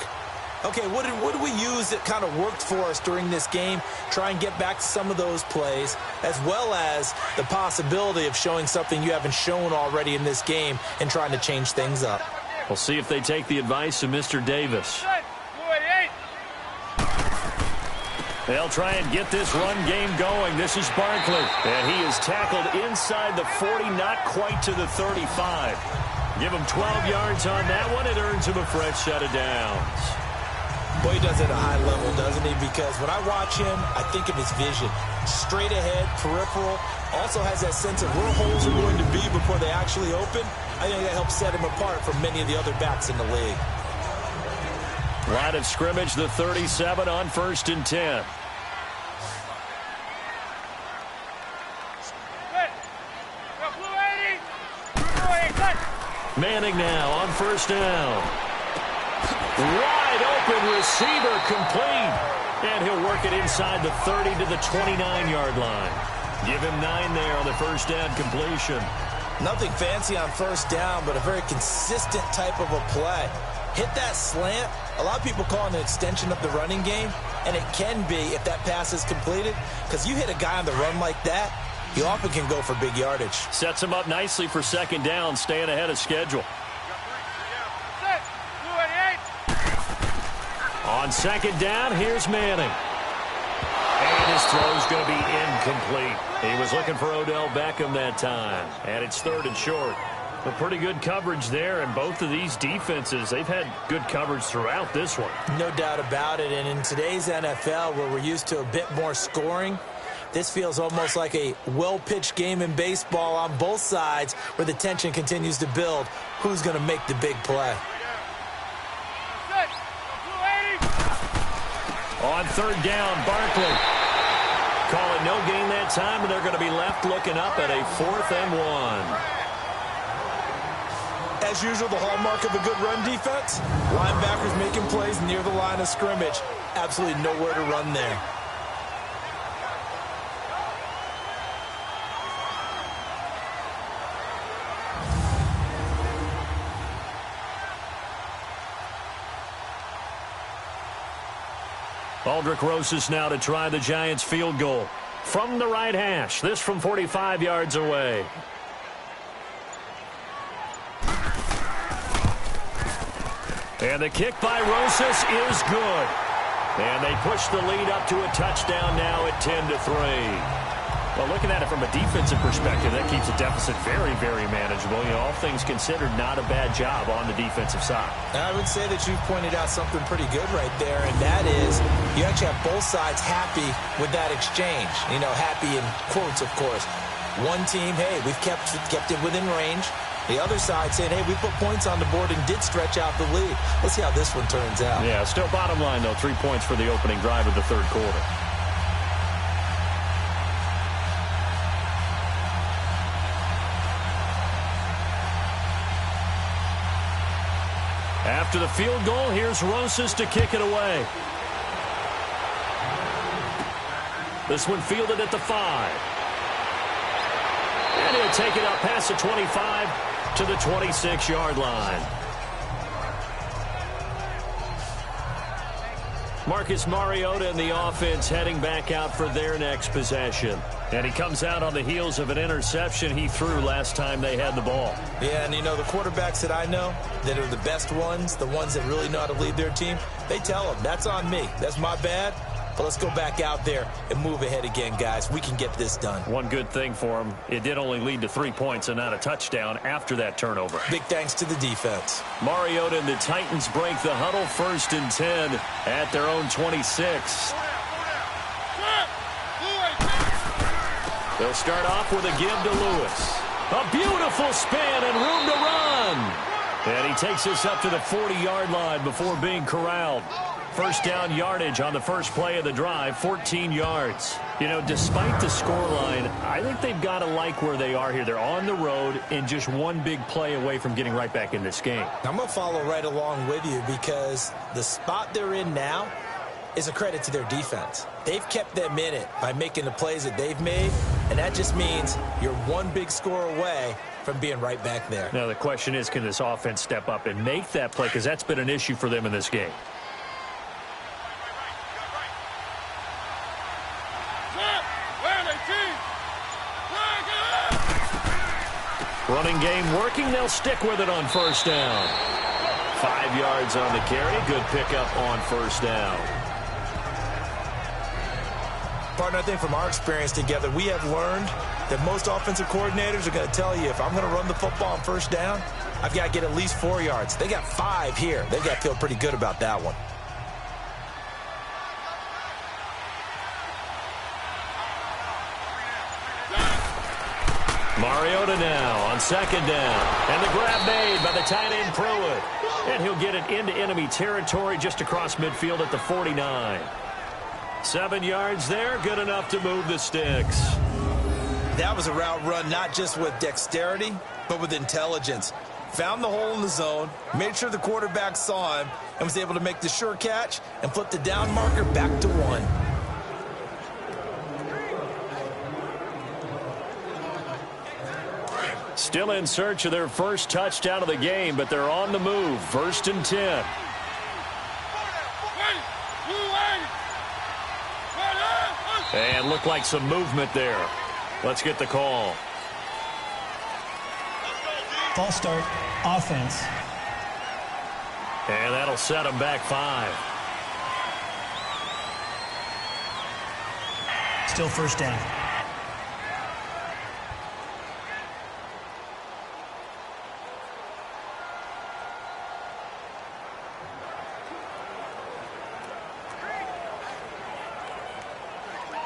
Okay, what did we use that kind of worked for us during this game? Try and get back to some of those plays, as well as the possibility of showing something you haven't shown already in this game and trying to change things up. We'll see if they take the advice of Mr. Davis. They'll try and get this run game going. This is Barkley, and he is tackled inside the 40, not quite to the 35. Give him 12 yards on that one. It earns him a fresh set of downs. Boy, he does it at a high level, doesn't he? Because when I watch him, I think of his vision. Straight ahead, peripheral. Also has that sense of where holes are going to be before they actually open. I think that helps set him apart from many of the other backs in the league. Line of scrimmage, the 37 on 1st and 10. Manning now on 1st down. Wide open receiver complete. And he'll work it inside the 30 to the 29-yard line. Give him 9 there on the 1st down completion. Nothing fancy on 1st down, but a very consistent type of a play. Hit that slant. A lot of people call it an extension of the running game, and it can be if that pass is completed, because you hit a guy on the run like that, you often can go for big yardage. Sets him up nicely for 2nd down, staying ahead of schedule. On 2nd down, here's Manning. And his throw's going to be incomplete. He was looking for Odell Beckham that time. And it's 3rd and short. A pretty good coverage there, and both of these defenses, they've had good coverage throughout this one. No doubt about it, and in today's NFL, where we're used to a bit more scoring, this feels almost like a well-pitched game in baseball on both sides where the tension continues to build. Who's going to make the big play? On 3rd down, Barkley. Call it no gain that time, and they're going to be left looking up at a 4th and 1. As usual, the hallmark of a good run defense, linebackers making plays near the line of scrimmage. Absolutely nowhere to run there. Aldrich Rosas now to try the Giants field goal. From the right hash, this from 45 yards away. And the kick by Rosas is good. And they push the lead up to a touchdown now at 10-3. Well, looking at it from a defensive perspective, that keeps the deficit very, very manageable. You know, all things considered, not a bad job on the defensive side. I would say that you've pointed out something pretty good right there, and that is you actually have both sides happy with that exchange. You know, happy in quotes, of course. One team, hey, we've kept it within range. The other side saying, hey, we put points on the board and did stretch out the lead. Let's see how this one turns out. Yeah, still bottom line, though, 3 points for the opening drive of the third quarter. After the field goal, here's Rosas to kick it away. This one fielded at the 5. And he'll take it up past the 25 to the 26-yard line. Marcus Mariota and the offense heading back out for their next possession. And he comes out on the heels of an interception he threw last time they had the ball. Yeah, and you know, the quarterbacks that I know that are the best ones, the ones that really know how to lead their team, they tell them, that's on me. That's my bad. But let's go back out there and move ahead again, guys. We can get this done. One good thing for him, it did only lead to 3 points and not a touchdown after that turnover. Big thanks to the defense. Mariota and the Titans break the huddle, 1st and 10 at their own 26. They'll start off with a give to Lewis. A beautiful spin and room to run. And he takes this up to the 40-yard line before being corralled. First down yardage on the first play of the drive, 14 yards. You know, despite the scoreline, I think they've got to like where they are here. They're on the road and just one big play away from getting right back in this game. I'm going to follow right along with you because the spot they're in now is a credit to their defense. They've kept them in it by making the plays that they've made, and that just means you're one big score away from being right back there. Now, the question is, can this offense step up and make that play? Because that's been an issue for them in this game. Running game working. They'll stick with it on first down. 5 yards on the carry. Good pickup on first down. Partner, I think from our experience together, we have learned that most offensive coordinators are going to tell you, if I'm going to run the football on first down, I've got to get at least 4 yards. They got 5 here. They've got to feel pretty good about that one. Mariota now on second down. And the grab made by the tight end Pruitt. And he'll get it into enemy territory just across midfield at the 49. 7 yards there, good enough to move the sticks. That was a route run not just with dexterity, but with intelligence. Found the hole in the zone, made sure the quarterback saw him, and was able to make the sure catch and flip the down marker back to 1. Still in search of their first touchdown of the game, but they're on the move. 1st and 10. And looked like some movement there. Let's get the call. False start, offense. And that'll set them back 5. Still first down.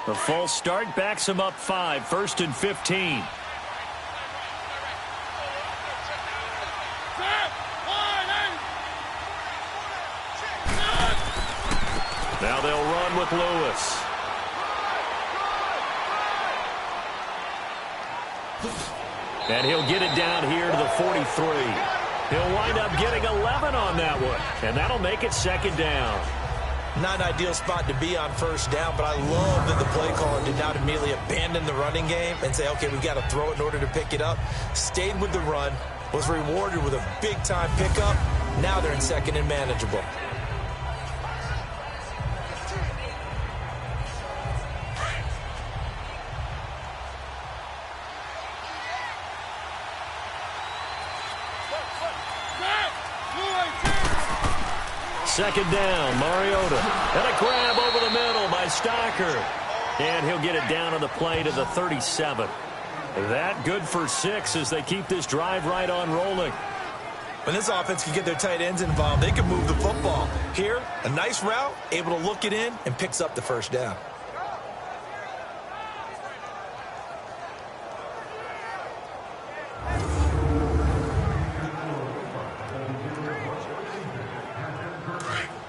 The false start backs him up 5. 1st and 15. Now they'll run with Lewis. And he'll get it down here to the 43. He'll wind up getting 11 on that one. And that'll make it 2nd down. Not an ideal spot to be on first down, but I love that the play caller did not immediately abandon the running game and say, okay, we've got to throw it in order to pick it up. Stayed with the run, was rewarded with a big-time pickup. Now they're in 2nd and manageable. Second down, Mariota. And a grab over the middle by Stocker. And he'll get it down on the play to the 37. That good for 6 as they keep this drive right on rolling. When this offense can get their tight ends involved, they can move the football. Here, a nice route, able to look it in, and picks up the first down.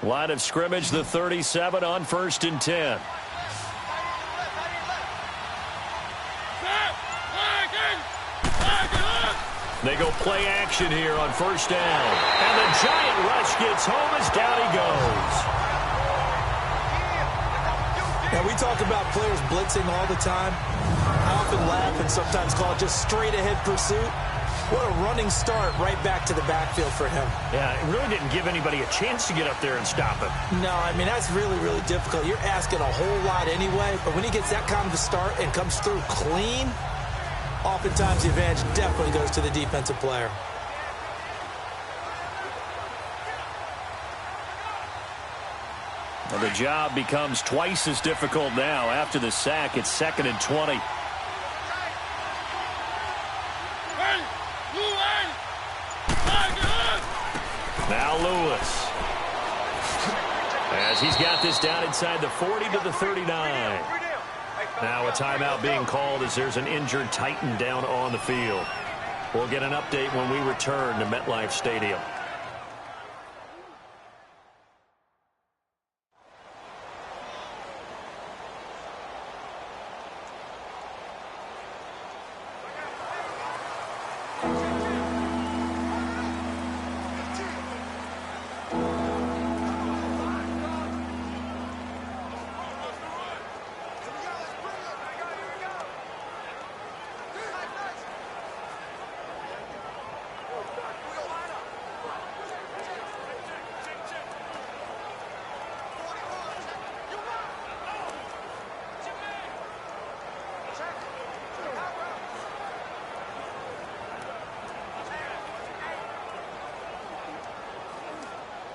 Line of scrimmage, the 37 on 1st and 10. They go play action here on 1st down. And the giant rush gets home as down he goes. Now, we talk about players blitzing all the time. I often laugh and sometimes call it just straight-ahead pursuit. What a running start right back to the backfield for him. Yeah, it really didn't give anybody a chance to get up there and stop him. No, I mean, that's really, really difficult. You're asking a whole lot anyway, but when he gets that kind of a start and comes through clean, oftentimes the advantage definitely goes to the defensive player. And the job becomes twice as difficult now. After the sack, it's 2nd and 20. Now Lewis. As he's got this down inside the 40 to the 39. Now a timeout being called as there's an injured Titan down on the field. We'll get an update when we return to MetLife Stadium.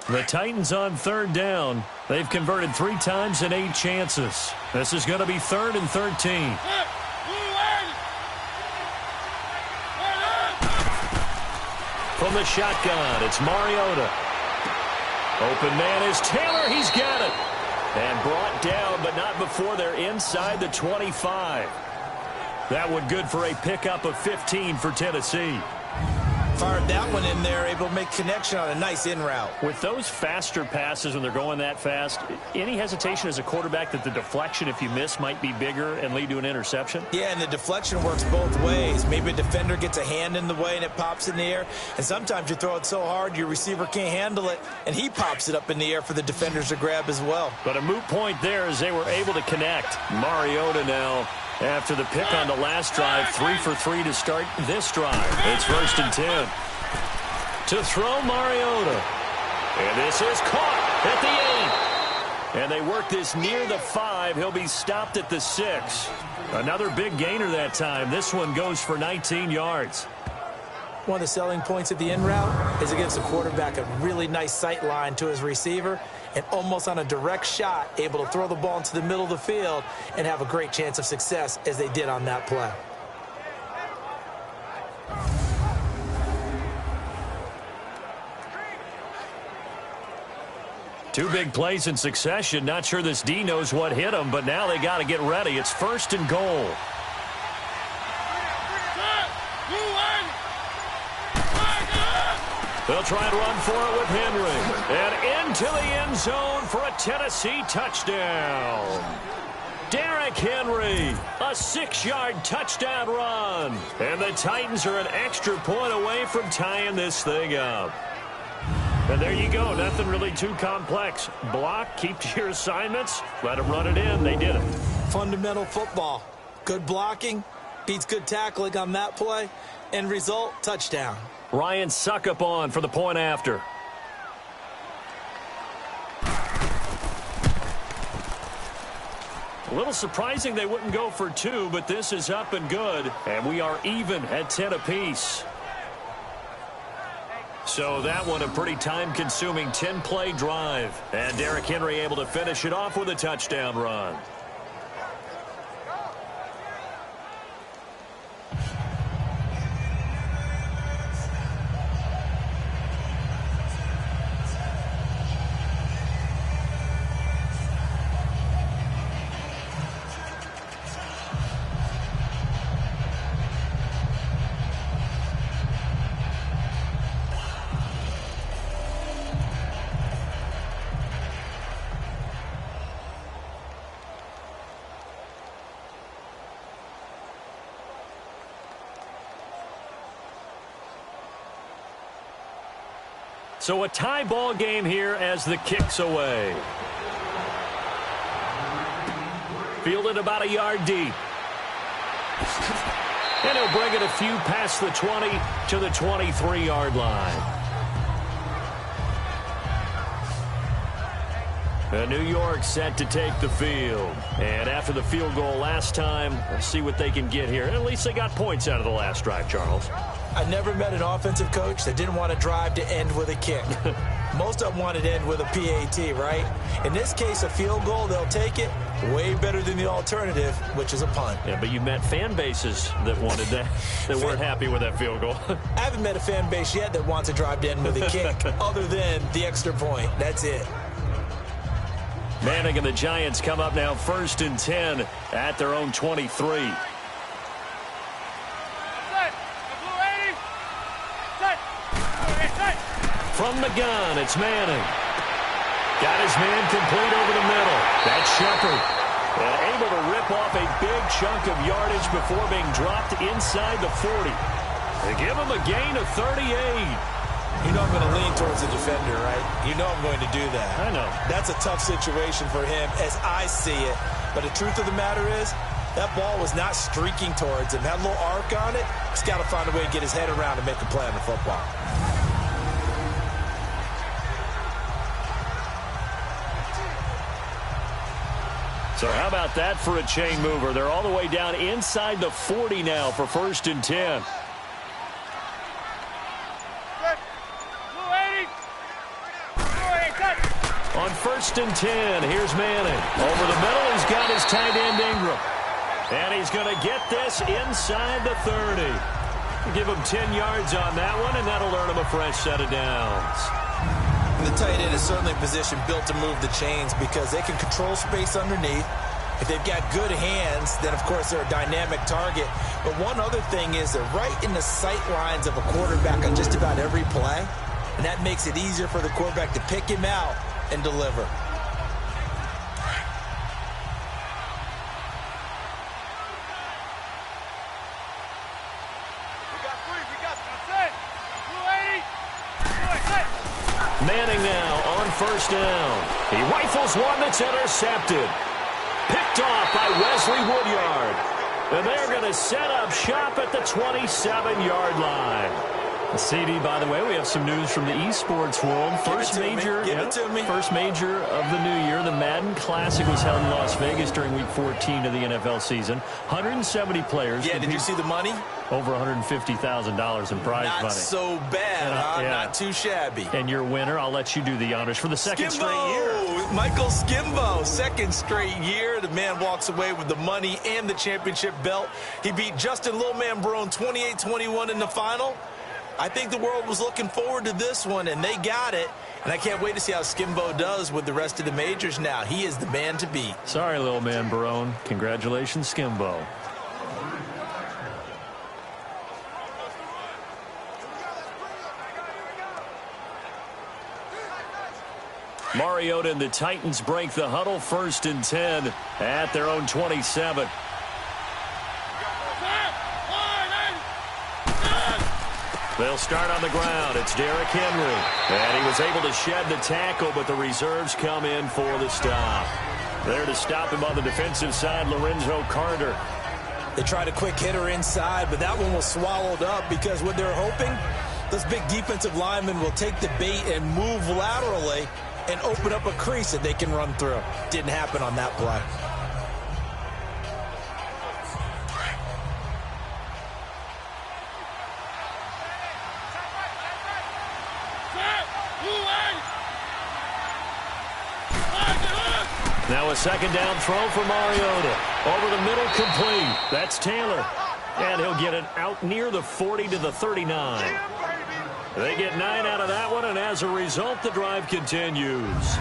The Titans on 3rd down. They've converted 3 times in 8 chances. This is going to be 3rd and 13. From the shotgun, it's Mariota. Open man is Taylor. He's got it. And brought down, but not before they're inside the 25. That one good for a pickup of 15 for Tennessee. Fired that one in there, able to make connection on a nice in route. With those faster passes when they're going that fast, any hesitation as a quarterback that the deflection, if you miss, might be bigger and lead to an interception? Yeah, and the deflection works both ways. Maybe a defender gets a hand in the way and it pops in the air. And sometimes you throw it so hard your receiver can't handle it, and he pops it up in the air for the defenders to grab as well. But a moot point there as they were able to connect. Mariota now, after the pick on the last drive, 3 for 3 to start this drive. It's 1st and 10. To throw Mariota. And this is caught at the 8. And they work this near the 5. He'll be stopped at the 6. Another big gainer that time. This one goes for 19 yards. One of the selling points of the in route is it gives the quarterback a really nice sight line to his receiver, and almost on a direct shot, able to throw the ball into the middle of the field and have a great chance of success as they did on that play. Two big plays in succession. Not sure this D knows what hit him, but now they got to get ready. It's 1st and goal. They'll try and run for it with Henry. And into the end zone for a Tennessee touchdown. Derrick Henry, a 6-yard touchdown run. And the Titans are an extra point away from tying this thing up. And there you go. Nothing really too complex. Block, keep to your assignments, let them run it in. They did it. Fundamental football. Good blocking, beats good tackling on that play. End result, touchdown. Ryan Suckup on for the point after. A little surprising they wouldn't go for 2, but this is up and good. And we are even at 10 apiece. So that one a pretty time-consuming 10-play drive. And Derrick Henry able to finish it off with a touchdown run. So a tie ball game here as the kick's away. Fielded about a yard deep. And he'll bring it a few past the 20 to the 23-yard line. New York set to take the field. And after the field goal last time, let's see what they can get here. At least they got points out of the last drive, Charles. I never met an offensive coach that didn't want to drive to end with a kick. Most of them wanted to end with a PAT, right? In this case, a field goal, they'll take it. Way better than the alternative, which is a punt. Yeah, but you met fan bases that wanted that, that weren't happy with that field goal. I haven't met a fan base yet that wants to drive to end with a kick other than the extra point. That's it. Manning and the Giants come up now 1st and 10 at their own 23. From the gun, it's Manning. Got his man complete over the middle. That's Shepard. And able to rip off a big chunk of yardage before being dropped inside the 40. They give him a gain of 38. You know I'm going to lean towards the defender, right? You know I'm going to do that. I know. That's a tough situation for him as I see it. But the truth of the matter is, that ball was not streaking towards him. Had a little arc on it. He's got to find a way to get his head around and make a play on the football. So how about that for a chain mover? They're all the way down inside the 40 now for 1st and 10. On 1st and 10, here's Manning. Over the middle, he's got his tight end Ingram. And he's going to get this inside the 30. Give him 10 yards on that one, and that'll earn him a fresh set of downs. The tight end is certainly a position built to move the chains because they can control space underneath. If they've got good hands, then, of course, they're a dynamic target. But one other thing is they're right in the sight lines of a quarterback on just about every play. And that makes it easier for the quarterback to pick him out and deliver. Manning now on 1st down. He rifles one that's intercepted. Picked off by Wesley Woodyard. And they're going to set up shop at the 27-yard line. CD, by the way, we have some news from the esports world. First major of the new year. The Madden Classic was held in Las Vegas during Week 14 of the NFL season. 170 players. Yeah, did you see the money? Over $150,000 in prize money. Not so bad, huh? Yeah. Not too shabby. And your winner, I'll let you do the honors for the second straight year. Michael Skimbo, second straight year. The man walks away with the money and the championship belt. He beat Justin Little Man Barone 28-21 in the final. I think the world was looking forward to this one, and they got it. And I can't wait to see how Skimbo does with the rest of the majors now. He is the man to beat. Sorry, Little Man Barone. Congratulations, Skimbo. Mariota and the Titans break the huddle 1st and 10 at their own 27. They'll start on the ground. It's Derrick Henry. And he was able to shed the tackle, but the reserves come in for the stop. There to stop him on the defensive side, Lorenzo Carter. They tried a quick hitter inside, but that one was swallowed up because what they're hoping, those big defensive linemen will take the bait and move laterally and open up a crease that they can run through. Didn't happen on that play. Now a second down throw for Mariota. Over the middle, complete. That's Taylor. And he'll get it out near the 40 to the 39. They get 9 out of that one, and as a result, the drive continues.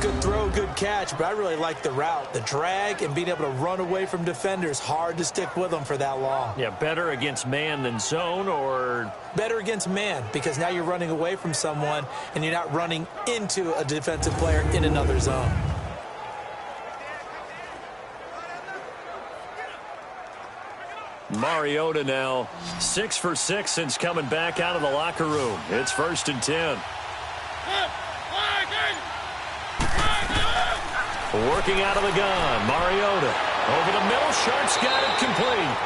Good throw, good catch, but I really like the route. The drag and being able to run away from defenders, hard to stick with them for that long. Yeah, better against man than zone, or? Better against man, because now you're running away from someone, and you're not running into a defensive player in another zone. Mariota now 6 for 6 since coming back out of the locker room. It's 1st and 10. Working out of the gun, Mariota. Over the middle, Sharp's got it complete.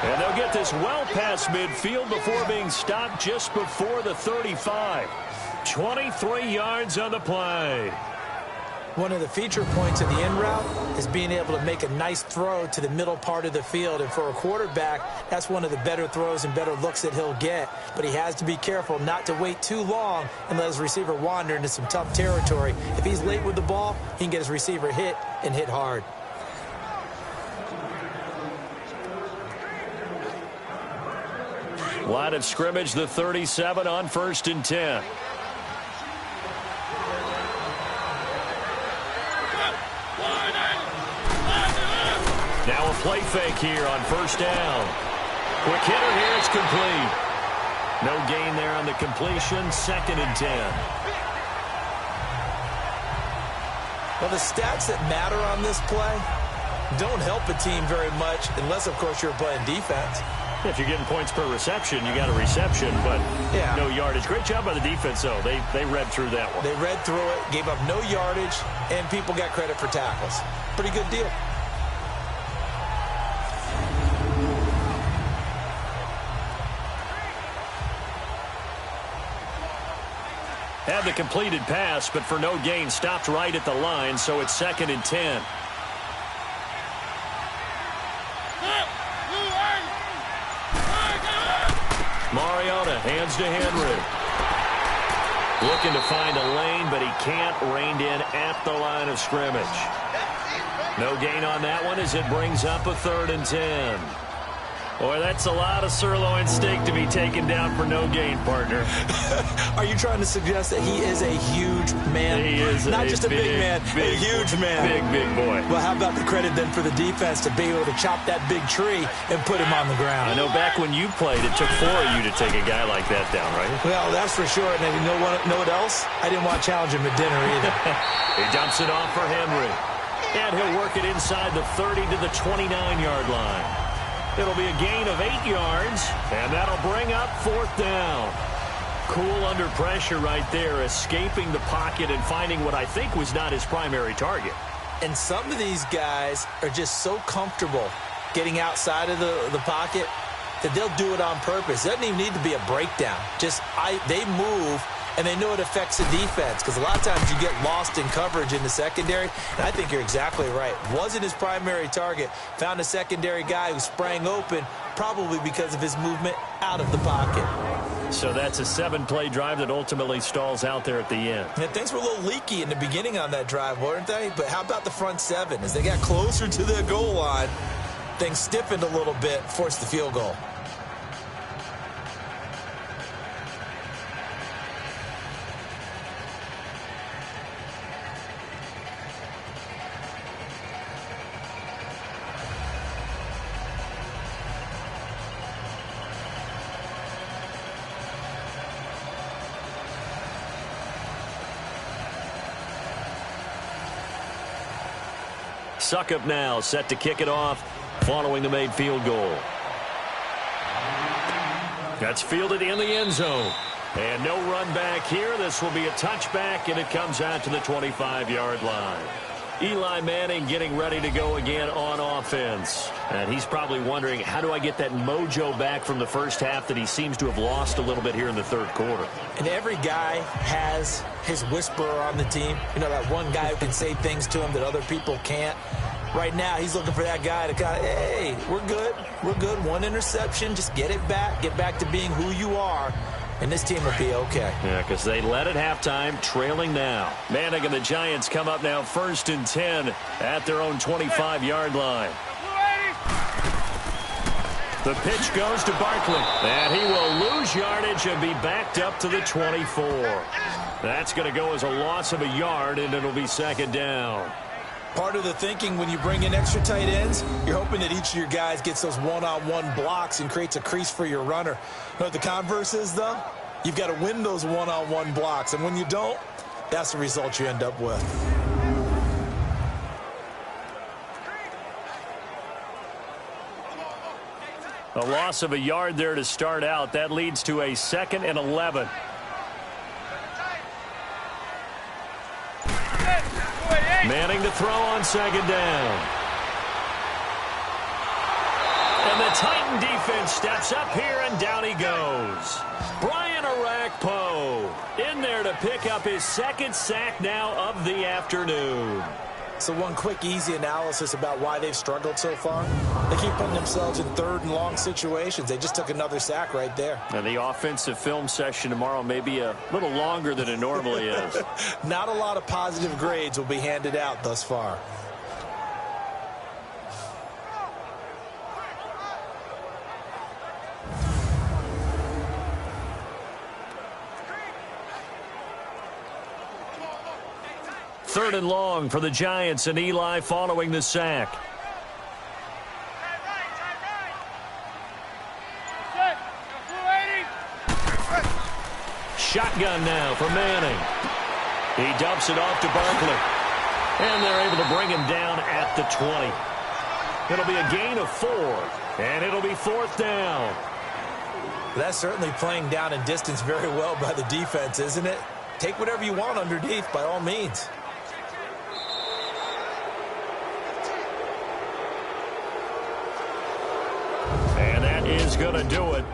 And they'll get this well past midfield before being stopped just before the 35. 23 yards on the play. One of the feature points of the in route is being able to make a nice throw to the middle part of the field. And for a quarterback, that's one of the better throws and better looks that he'll get. But he has to be careful not to wait too long and let his receiver wander into some tough territory. If he's late with the ball, he can get his receiver hit and hit hard. Line of scrimmage, the 37 on 1st and 10. Now a play fake here on 1st down. Quick hitter here, it's complete. No gain there on the completion, 2nd and 10. Well, the stats that matter on this play don't help a team very much unless, of course, you're playing defense. If you're getting points per reception, you got a reception, but no yardage. Great job by the defense, though. They read through that one. They read through it, gave up no yardage, and people got credit for tackles. Pretty good deal. Had the completed pass, but for no gain, stopped right at the line, so it's 2nd and 10. Mariota hands to Henry. Looking to find a lane, but he can't. Reined in at the line of scrimmage. No gain on that one as it brings up a 3rd and 10. Boy, that's a lot of sirloin steak to be taken down for no gain, partner. Are you trying to suggest that he is a huge man? He is not just a big man, a huge man. Big boy. Well, how about the credit then for the defense to be able to chop that big tree and put him on the ground? I know back when you played, it took 4 of you to take a guy like that down, right? Well, that's for sure. And you know what else? I didn't want to challenge him at dinner either. He dumps it off for Henry. And he'll work it inside the 30 to the 29-yard line. It'll be a gain of 8 yards, and that'll bring up 4th down. Cool under pressure right there, escaping the pocket and finding what I think was not his primary target. And some of these guys are just so comfortable getting outside of the pocket that they'll do it on purpose. It doesn't even need to be a breakdown. They move, and they know it affects the defense because a lot of times you get lost in coverage in the secondary, and I think you're exactly right. Wasn't his primary target. Found a secondary guy who sprang open, probably because of his movement out of the pocket. So that's a 7-play drive that ultimately stalls out there at the end. And things were a little leaky in the beginning on that drive, weren't they? But how about the front 7? As they got closer to the goal line, things stiffened a little bit, forced the field goal. Suckup now set to kick it off following the made field goal. That's fielded in the end zone. And no run back here. This will be a touchback, and it comes out to the 25-yard line. Eli Manning getting ready to go again on offense. And he's probably wondering, how do I get that mojo back from the first half that he seems to have lost a little bit here in the third quarter? And every guy has his whisperer on the team. You know, that one guy who can say things to him that other people can't. Right now, he's looking for that guy to kind of, hey, we're good. We're good. One interception. Just get it back. Get back to being who you are. And this team will be okay. Yeah, because they led at halftime, trailing now. Manning and the Giants come up now 1st and 10 at their own 25-yard line. The pitch goes to Barkley, and he will lose yardage and be backed up to the 24. That's going to go as a loss of a yard, and it'll be 2nd down. Part of the thinking when you bring in extra tight ends, you're hoping that each of your guys gets those one-on-one blocks and creates a crease for your runner. You know what the converse is, though? You've got to win those one-on-one blocks, and when you don't, that's the result you end up with. A loss of a yard there to start out. That leads to a 2nd and 11. Manning to throw on second down. And the Titan defense steps up here, and down he goes. Brian Arakpo in there to pick up his second sack now of the afternoon. So one quick, easy analysis about why they've struggled so far. They keep putting themselves in third and long situations. They just took another sack right there. And the offensive film session tomorrow may be a little longer than it normally is. Not a lot of positive grades will be handed out thus far. Third and long for the Giants, and Eli following the sack. Shotgun now for Manning. He dumps it off to Barkley. And they're able to bring him down at the 20. It'll be a gain of 4, and it'll be fourth down. That's certainly playing down and distance very well by the defense, isn't it? Take whatever you want underneath by all means. And that is going to do it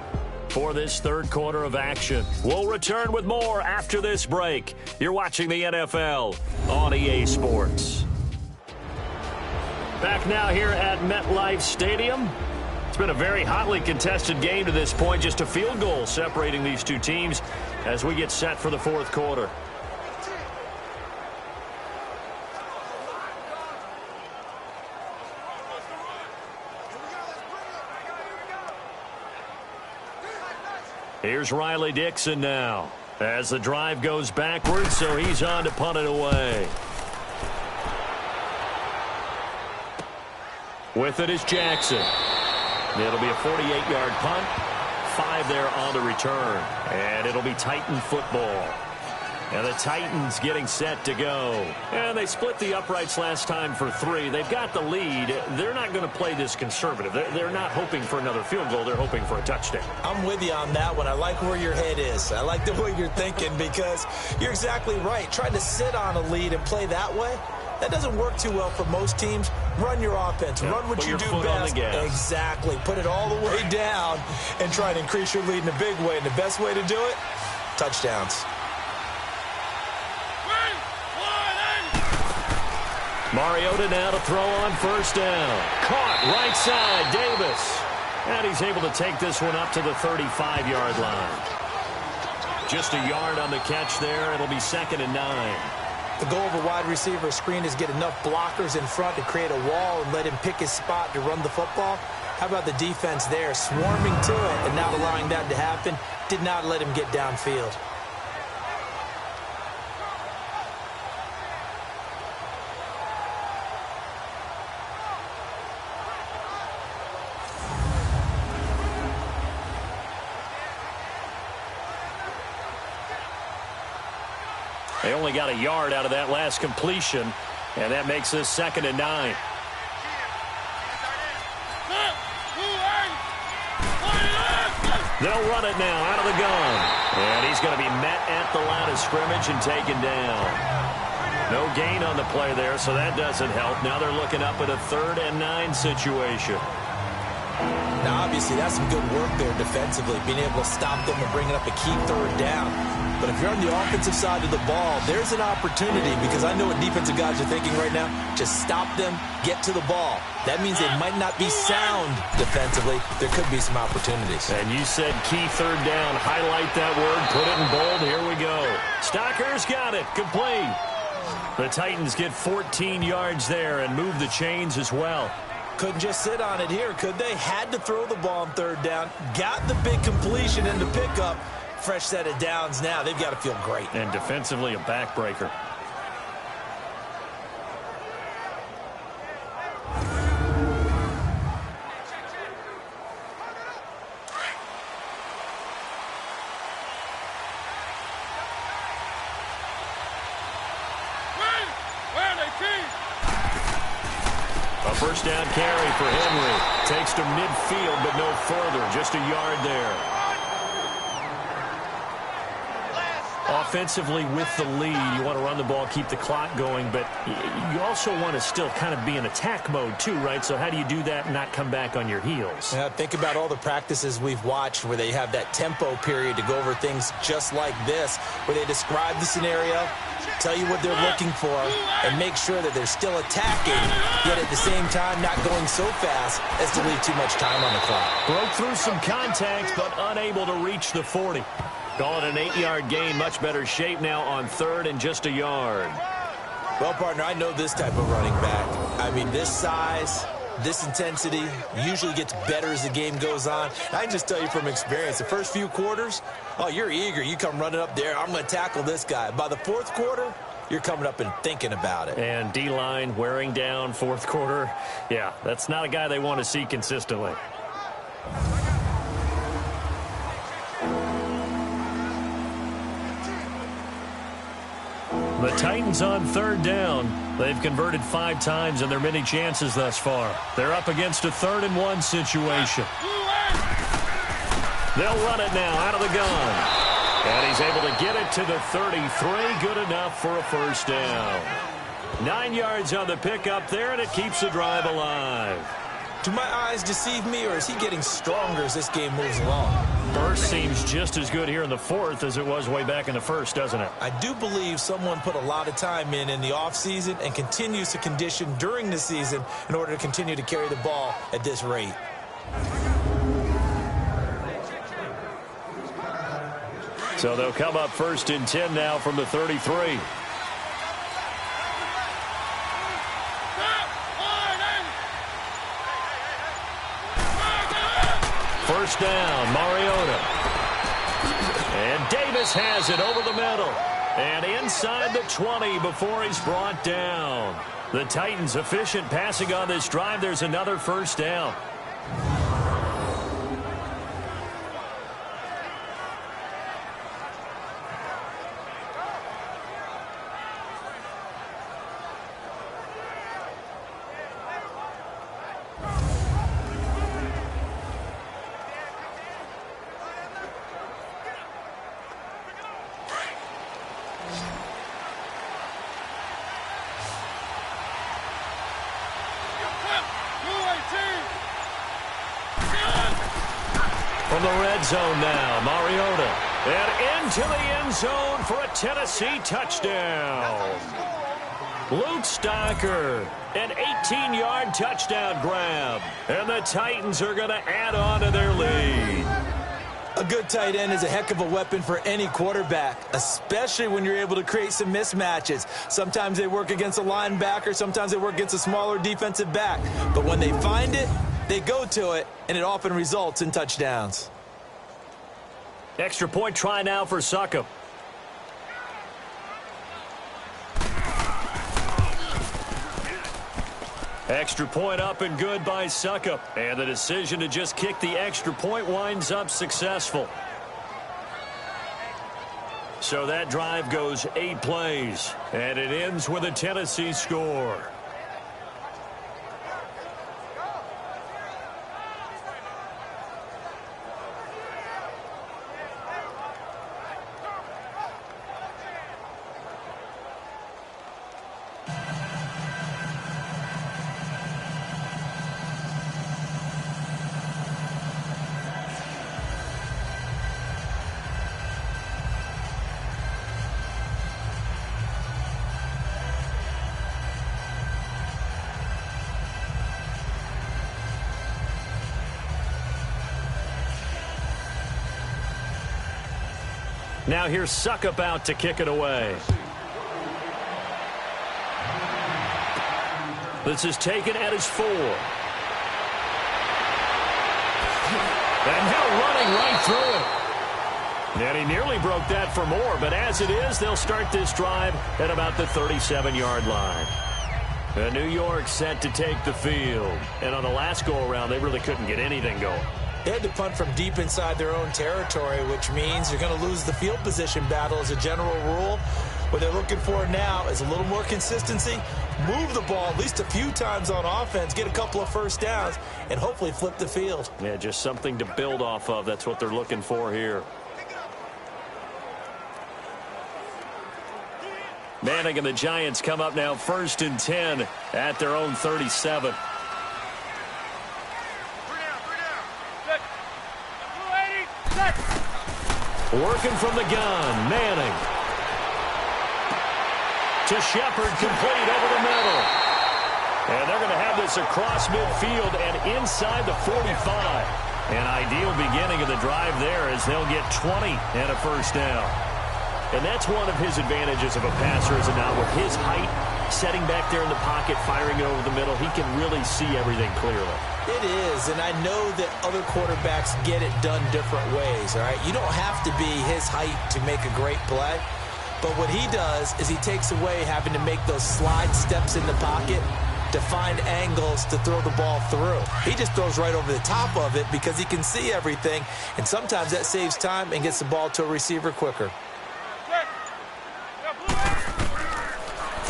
for this third quarter of action. We'll return with more after this break. You're watching the NFL on EA Sports. Back now here at MetLife Stadium. It's been a very hotly contested game to this point. Just a field goal separating these two teams as we get set for the fourth quarter. Here's Riley Dixon now as the drive goes backwards, so he's on to punt it away. With it is Jackson. It'll be a 48-yard punt. 5 there on the return. And it'll be Titan football. And the Titans getting set to go. And they split the uprights last time for 3. They've got the lead. They're not going to play this conservative. They're not hoping for another field goal. They're hoping for a touchdown. I'm with you on that one. I like where your head is. I like the way you're thinking because you're exactly right. Trying to sit on a lead and play that way, that doesn't work too well for most teams. Run your offense. Yeah, run what you do best. Exactly. Put it all the way down and try to increase your lead in a big way. And the best way to do it, touchdowns. Mariota now to throw on first down. Caught right side, Davis. And he's able to take this one up to the 35-yard line. Just a yard on the catch there. It'll be 2nd and 9. The goal of a wide receiver screen is get enough blockers in front to create a wall and let him pick his spot to run the football. How about the defense there, swarming to it and not allowing that to happen? Did not let him get downfield. They only got a yard out of that last completion, and that makes this 2nd and 9. They'll run it now out of the gun. And he's going to be met at the line of scrimmage and taken down. No gain on the play there, so that doesn't help. Now they're looking up at a 3rd and 9 situation. Now, obviously, that's some good work there defensively, being able to stop them and bring it up a key 3rd down. But if you're on the offensive side of the ball, there's an opportunity because I know what defensive guys are thinking right now. Just stop them, get to the ball. That means they might not be sound defensively. There could be some opportunities. And you said key 3rd down. Highlight that word. Put it in bold. Here we go. Stocker's got it. Complete. The Titans get 14 yards there and move the chains as well. Couldn't just sit on it here, could they? Had to throw the ball on 3rd down. Got the big completion into pickup. Fresh set of downs now. They've got to feel great. And defensively, a backbreaker. A first down carry for Henry. Takes to midfield, but no further. Just a yard there. Offensively with the lead, you want to run the ball, keep the clock going, but you also want to still kind of be in attack mode too, right? So how do you do that and not come back on your heels? Yeah, think about all the practices we've watched where they have that tempo period to go over things just like this, where they describe the scenario, tell you what they're looking for, and make sure that they're still attacking, yet at the same time not going so fast as to leave too much time on the clock. Broke through some contact, but unable to reach the 40. Call it an 8-yard gain. Much better shape now on 3rd and just a yard. Well, partner, I know this type of running back. I mean, this size, this intensity usually gets better as the game goes on. And I can just tell you from experience, the first few quarters, oh, you're eager. You come running up there, I'm going to tackle this guy. By the 4th quarter, you're coming up and thinking about it. And D-line wearing down 4th quarter. Yeah, that's not a guy they want to see consistently. The Titans on 3rd down. They've converted 5 times in their many chances thus far. They're up against a 3rd and 1 situation. They'll run it now out of the gun. And he's able to get it to the 33. Good enough for a first down. 9 yards on the pickup there, and it keeps the drive alive. Do my eyes deceive me, or is he getting stronger as this game moves along? Burst seems just as good here in the 4th as it was way back in the 1st, doesn't it? I do believe someone put a lot of time in the offseason and continues to condition during the season in order to continue to carry the ball at this rate. So they'll come up 1st and 10 now from the 33. First down, Mariota. And Davis has it over the middle. And inside the 20 before he's brought down. The Titans efficient passing on this drive. There's another first down. From the red zone now, Mariota. And into the end zone for a Tennessee touchdown. Luke Stocker, an 18-yard touchdown grab. And the Titans are going to add on to their lead. A good tight end is a heck of a weapon for any quarterback, especially when you're able to create some mismatches. Sometimes they work against a linebacker, sometimes they work against a smaller defensive back. But when they find it, they go to it, and it often results in touchdowns. Extra point try now for Succop. Extra point up and good by Succop. And the decision to just kick the extra point winds up successful. So that drive goes 8 plays. And it ends with a Tennessee score. Now here's Succop out to kick it away. This is taken at his 4. And now running right through it. And he nearly broke that for more, but as it is, they'll start this drive at about the 37-yard line. And New York set to take the field. And on the last go-around, they really couldn't get anything going. They had to punt from deep inside their own territory, which means you're going to lose the field position battle as a general rule. What they're looking for now is a little more consistency, move the ball at least a few times on offense, get a couple of first downs, and hopefully flip the field. Yeah, just something to build off of. That's what they're looking for here. Manning and the Giants come up now 1st and 10 at their own 37. Working from the gun, Manning. To Shepard, complete over the middle. And they're going to have this across midfield and inside the 45. An ideal beginning of the drive there as they'll get 20 and a first down. And that's one of his advantages of a passer, is it not? With his height, setting back there in the pocket, firing it over the middle, he can really see everything clearly. It is, and I know that other quarterbacks get it done different ways, all right? You don't have to be his height to make a great play. But what he does is he takes away having to make those slide steps in the pocket to find angles to throw the ball through. He just throws right over the top of it because he can see everything, and sometimes that saves time and gets the ball to a receiver quicker.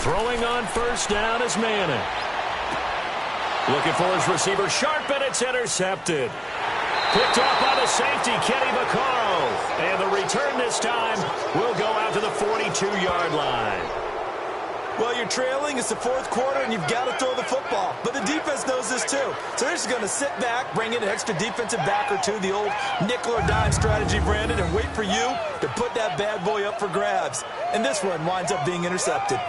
Throwing on first down is Manning. Looking for his receiver, sharp, and it's intercepted. Picked off by the safety, Kenny Vaccaro. And the return this time will go out to the 42-yard line. Well, you're trailing. It's the fourth quarter, and you've got to throw the football. But the defense knows this, too. So they're just going to sit back, bring in an extra defensive back or two, the old nickel or dime strategy, Brandon, and wait for you to put that bad boy up for grabs. And this one winds up being intercepted.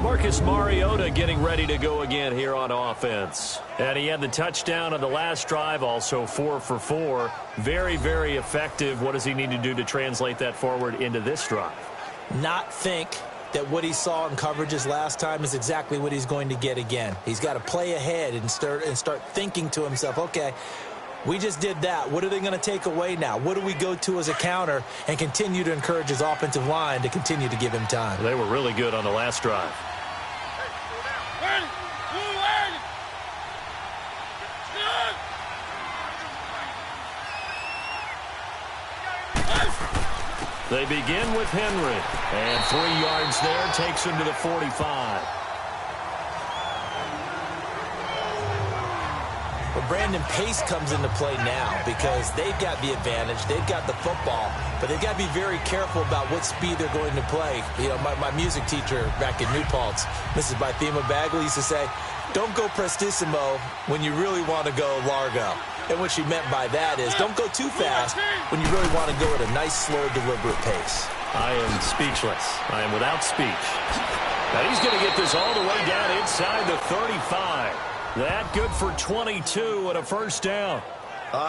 Marcus Mariota getting ready to go again here on offense. And he had the touchdown on the last drive, also 4 for 4. Very, very effective. What does he need to do to translate that forward into this drive? Not think that what he saw in coverages last time is exactly what he's going to get again. He's got to play ahead and start thinking to himself, okay, we just did that. What are they going to take away now? What do we go to as a counter? And continue to encourage his offensive line to continue to give him time. They were really good on the last drive. They begin with Henry. And 3 yards there takes him to the 45. But Brandon, pace comes into play now because they've got the advantage. They've got the football, but they've got to be very careful about what speed they're going to play. You know, my music teacher back in New Paltz, Mrs. Bythema Bagley, used to say, don't go prestissimo when you really want to go largo. And what she meant by that is don't go too fast when you really want to go at a nice, slow, deliberate pace. I am speechless. I am without speech. Now he's going to get this all the way down inside the 35. That good for 22 and a first down.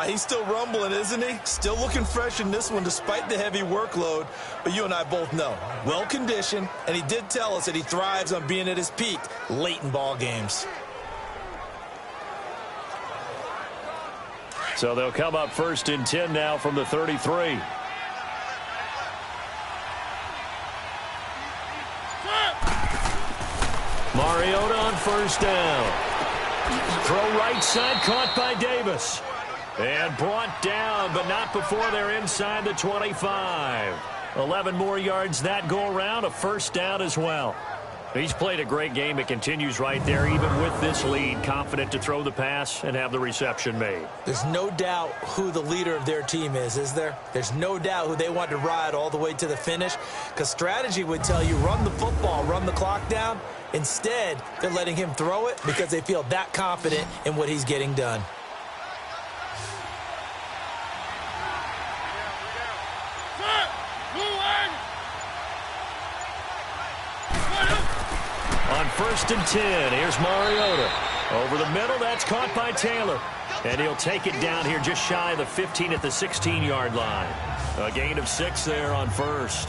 He's still rumbling, isn't he? Still looking fresh in this one despite the heavy workload. But you and I both know, well-conditioned, and he did tell us that he thrives on being at his peak late in ball games. So they'll come up 1st and 10 now from the 33. Mariota on first down. Throw right side, caught by Davis. And brought down, but not before they're inside the 25. 11 more yards that go around, a first down as well. He's played a great game. It continues right there, even with this lead, confident to throw the pass and have the reception made. There's no doubt who the leader of their team is there? There's no doubt who they want to ride all the way to the finish, because strategy would tell you run the football, run the clock down. Instead, they're letting him throw it because they feel that confident in what he's getting done. On 1st and 10, here's Mariota. Over the middle, that's caught by Taylor. And he'll take it down here just shy of the 15 at the 16-yard line. A gain of 6 there on first.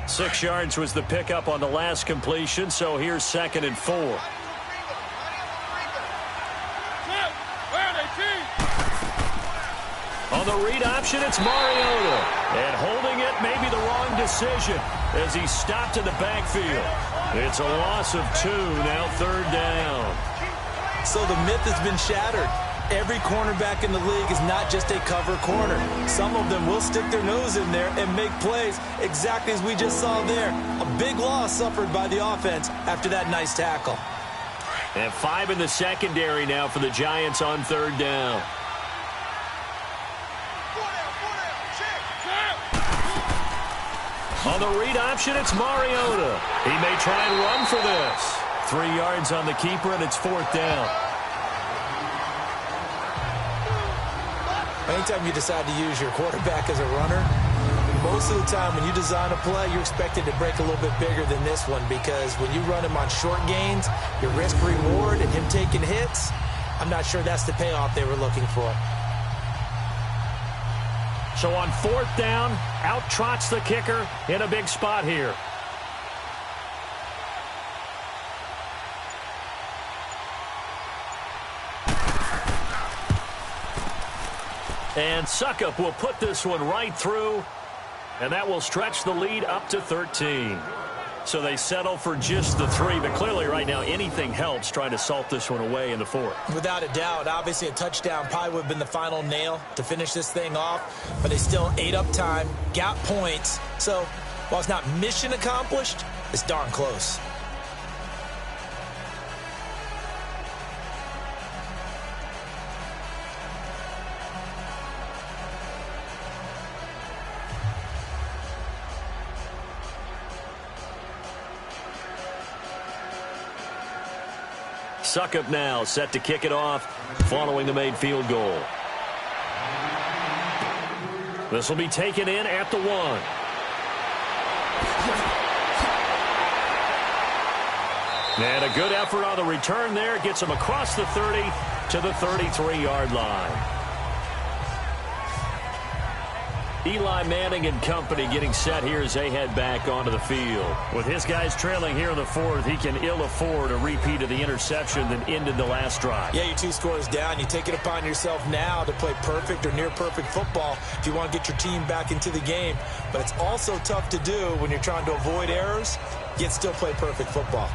Six yards was the pickup on the last completion, so here's 2nd and 4. On the read option, it's Mariota. And holding it may be the wrong decision as he stopped in the backfield. It's a loss of 2, now 3rd down. So the myth has been shattered. Every cornerback in the league is not just a cover corner. Some of them will stick their nose in there and make plays exactly as we just saw there. A big loss suffered by the offense after that nice tackle. And 5 in the secondary now for the Giants on 3rd down. On the read option, it's Mariota. He may try and run for this. 3 yards on the keeper, and it's 4th down. Anytime you decide to use your quarterback as a runner, most of the time when you design a play, you're expected to break a little bit bigger than this one, because when you run him on short gains, your risk-reward and him taking hits, I'm not sure that's the payoff they were looking for. So on 4th down, out trots the kicker in a big spot here. And Suckup will put this one right through, and that will stretch the lead up to 13. So they settle for just the 3, but clearly right now anything helps trying to salt this one away in the 4th. Without a doubt, obviously a touchdown probably would have been the final nail to finish this thing off, but they still ate up time, got points. So while it's not mission accomplished, it's darn close. Suckup now set to kick it off following the made field goal. This will be taken in at the 1. And a good effort on the return there. Gets him across the 30 to the 33-yard line. Eli Manning and company getting set here as they head back onto the field. With his guys trailing here in the 4th, he can ill afford a repeat of the interception that ended the last drive. Yeah, your 2 scores down. You take it upon yourself now to play perfect or near perfect football if you want to get your team back into the game. But it's also tough to do when you're trying to avoid errors, yet still play perfect football.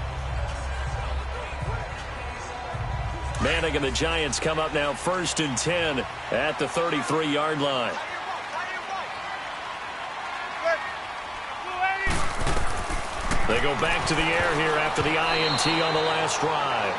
Manning and the Giants come up now 1st and 10 at the 33-yard line. They go back to the air here after the INT on the last drive.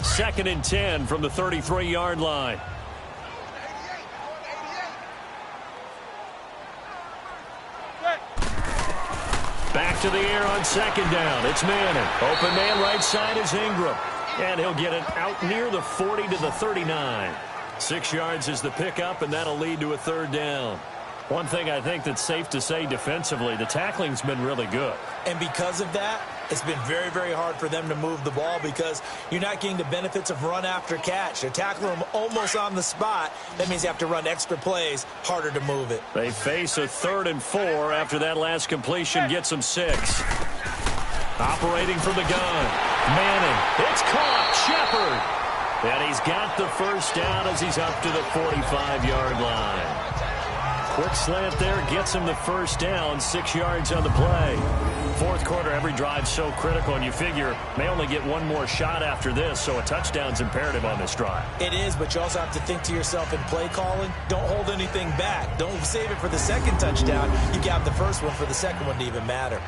Second and 10 from the 33-yard line. Back to the air on 2nd down. It's Manning. Open man right side is Ingram. And he'll get it out near the 40 to the 39. 6 yards is the pickup, and that'll lead to a 3rd down. One thing I think that's safe to say defensively, the tackling's been really good. And because of that, it's been very, very hard for them to move the ball because you're not getting the benefits of run after catch. They're tackling them almost on the spot. That means you have to run extra plays, harder to move it. They face a 3rd and 4 after that last completion gets them 6. Operating from the gun. Manning. It's caught. Shepard. And he's got the 1st down as he's up to the 45-yard line. Quick slant there gets him the 1st down, 6 yards on the play. 4th quarter, every drive so critical, and you figure may only get one more shot after this, so a touchdown's imperative on this drive. It is, but you also have to think to yourself in play calling, don't hold anything back. Don't save it for the 2nd touchdown. You got the 1st one for the 2nd one to even matter.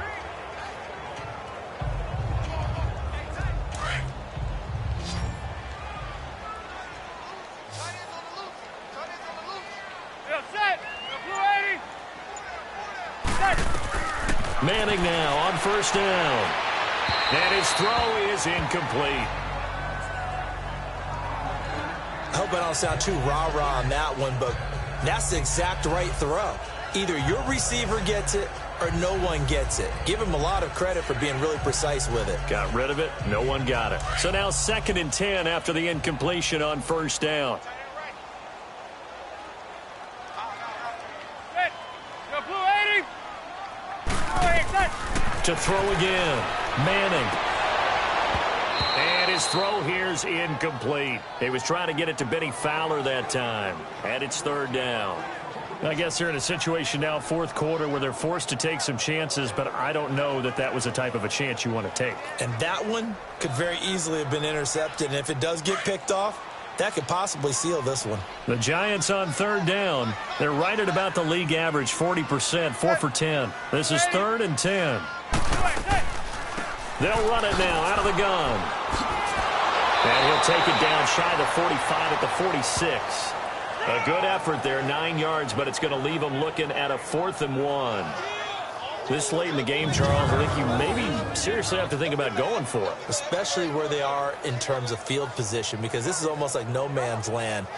Manning now on 1st down. And his throw is incomplete. I hope I don't sound too rah-rah on that one, but that's the exact right throw. Either your receiver gets it or no one gets it. Give him a lot of credit for being really precise with it. Got rid of it. No one got it. So now 2nd and 10 after the incompletion on 1st down. To throw again. Manning. And his His throw here's incomplete. He was trying to get it to Benny Fowler that time. And it's third down. I guess they're in a situation now, fourth quarter, where they're forced to take some chances, but I don't know that that was the type of a chance you want to take. And that one could very easily have been intercepted. And if it does get picked off, that could possibly seal this one. The Giants on third down. They're right at about the league average, 40%, 4 for 10. This is 3rd and 10. They'll run it now out of the gun. And he'll take it down shy of the 45 at the 46. A good effort there, 9 yards, but it's going to leave him looking at a 4th and 1. This late in the game, Charles, I think you maybe seriously have to think about going for it. Especially where they are in terms of field position, because this is almost like no man's land.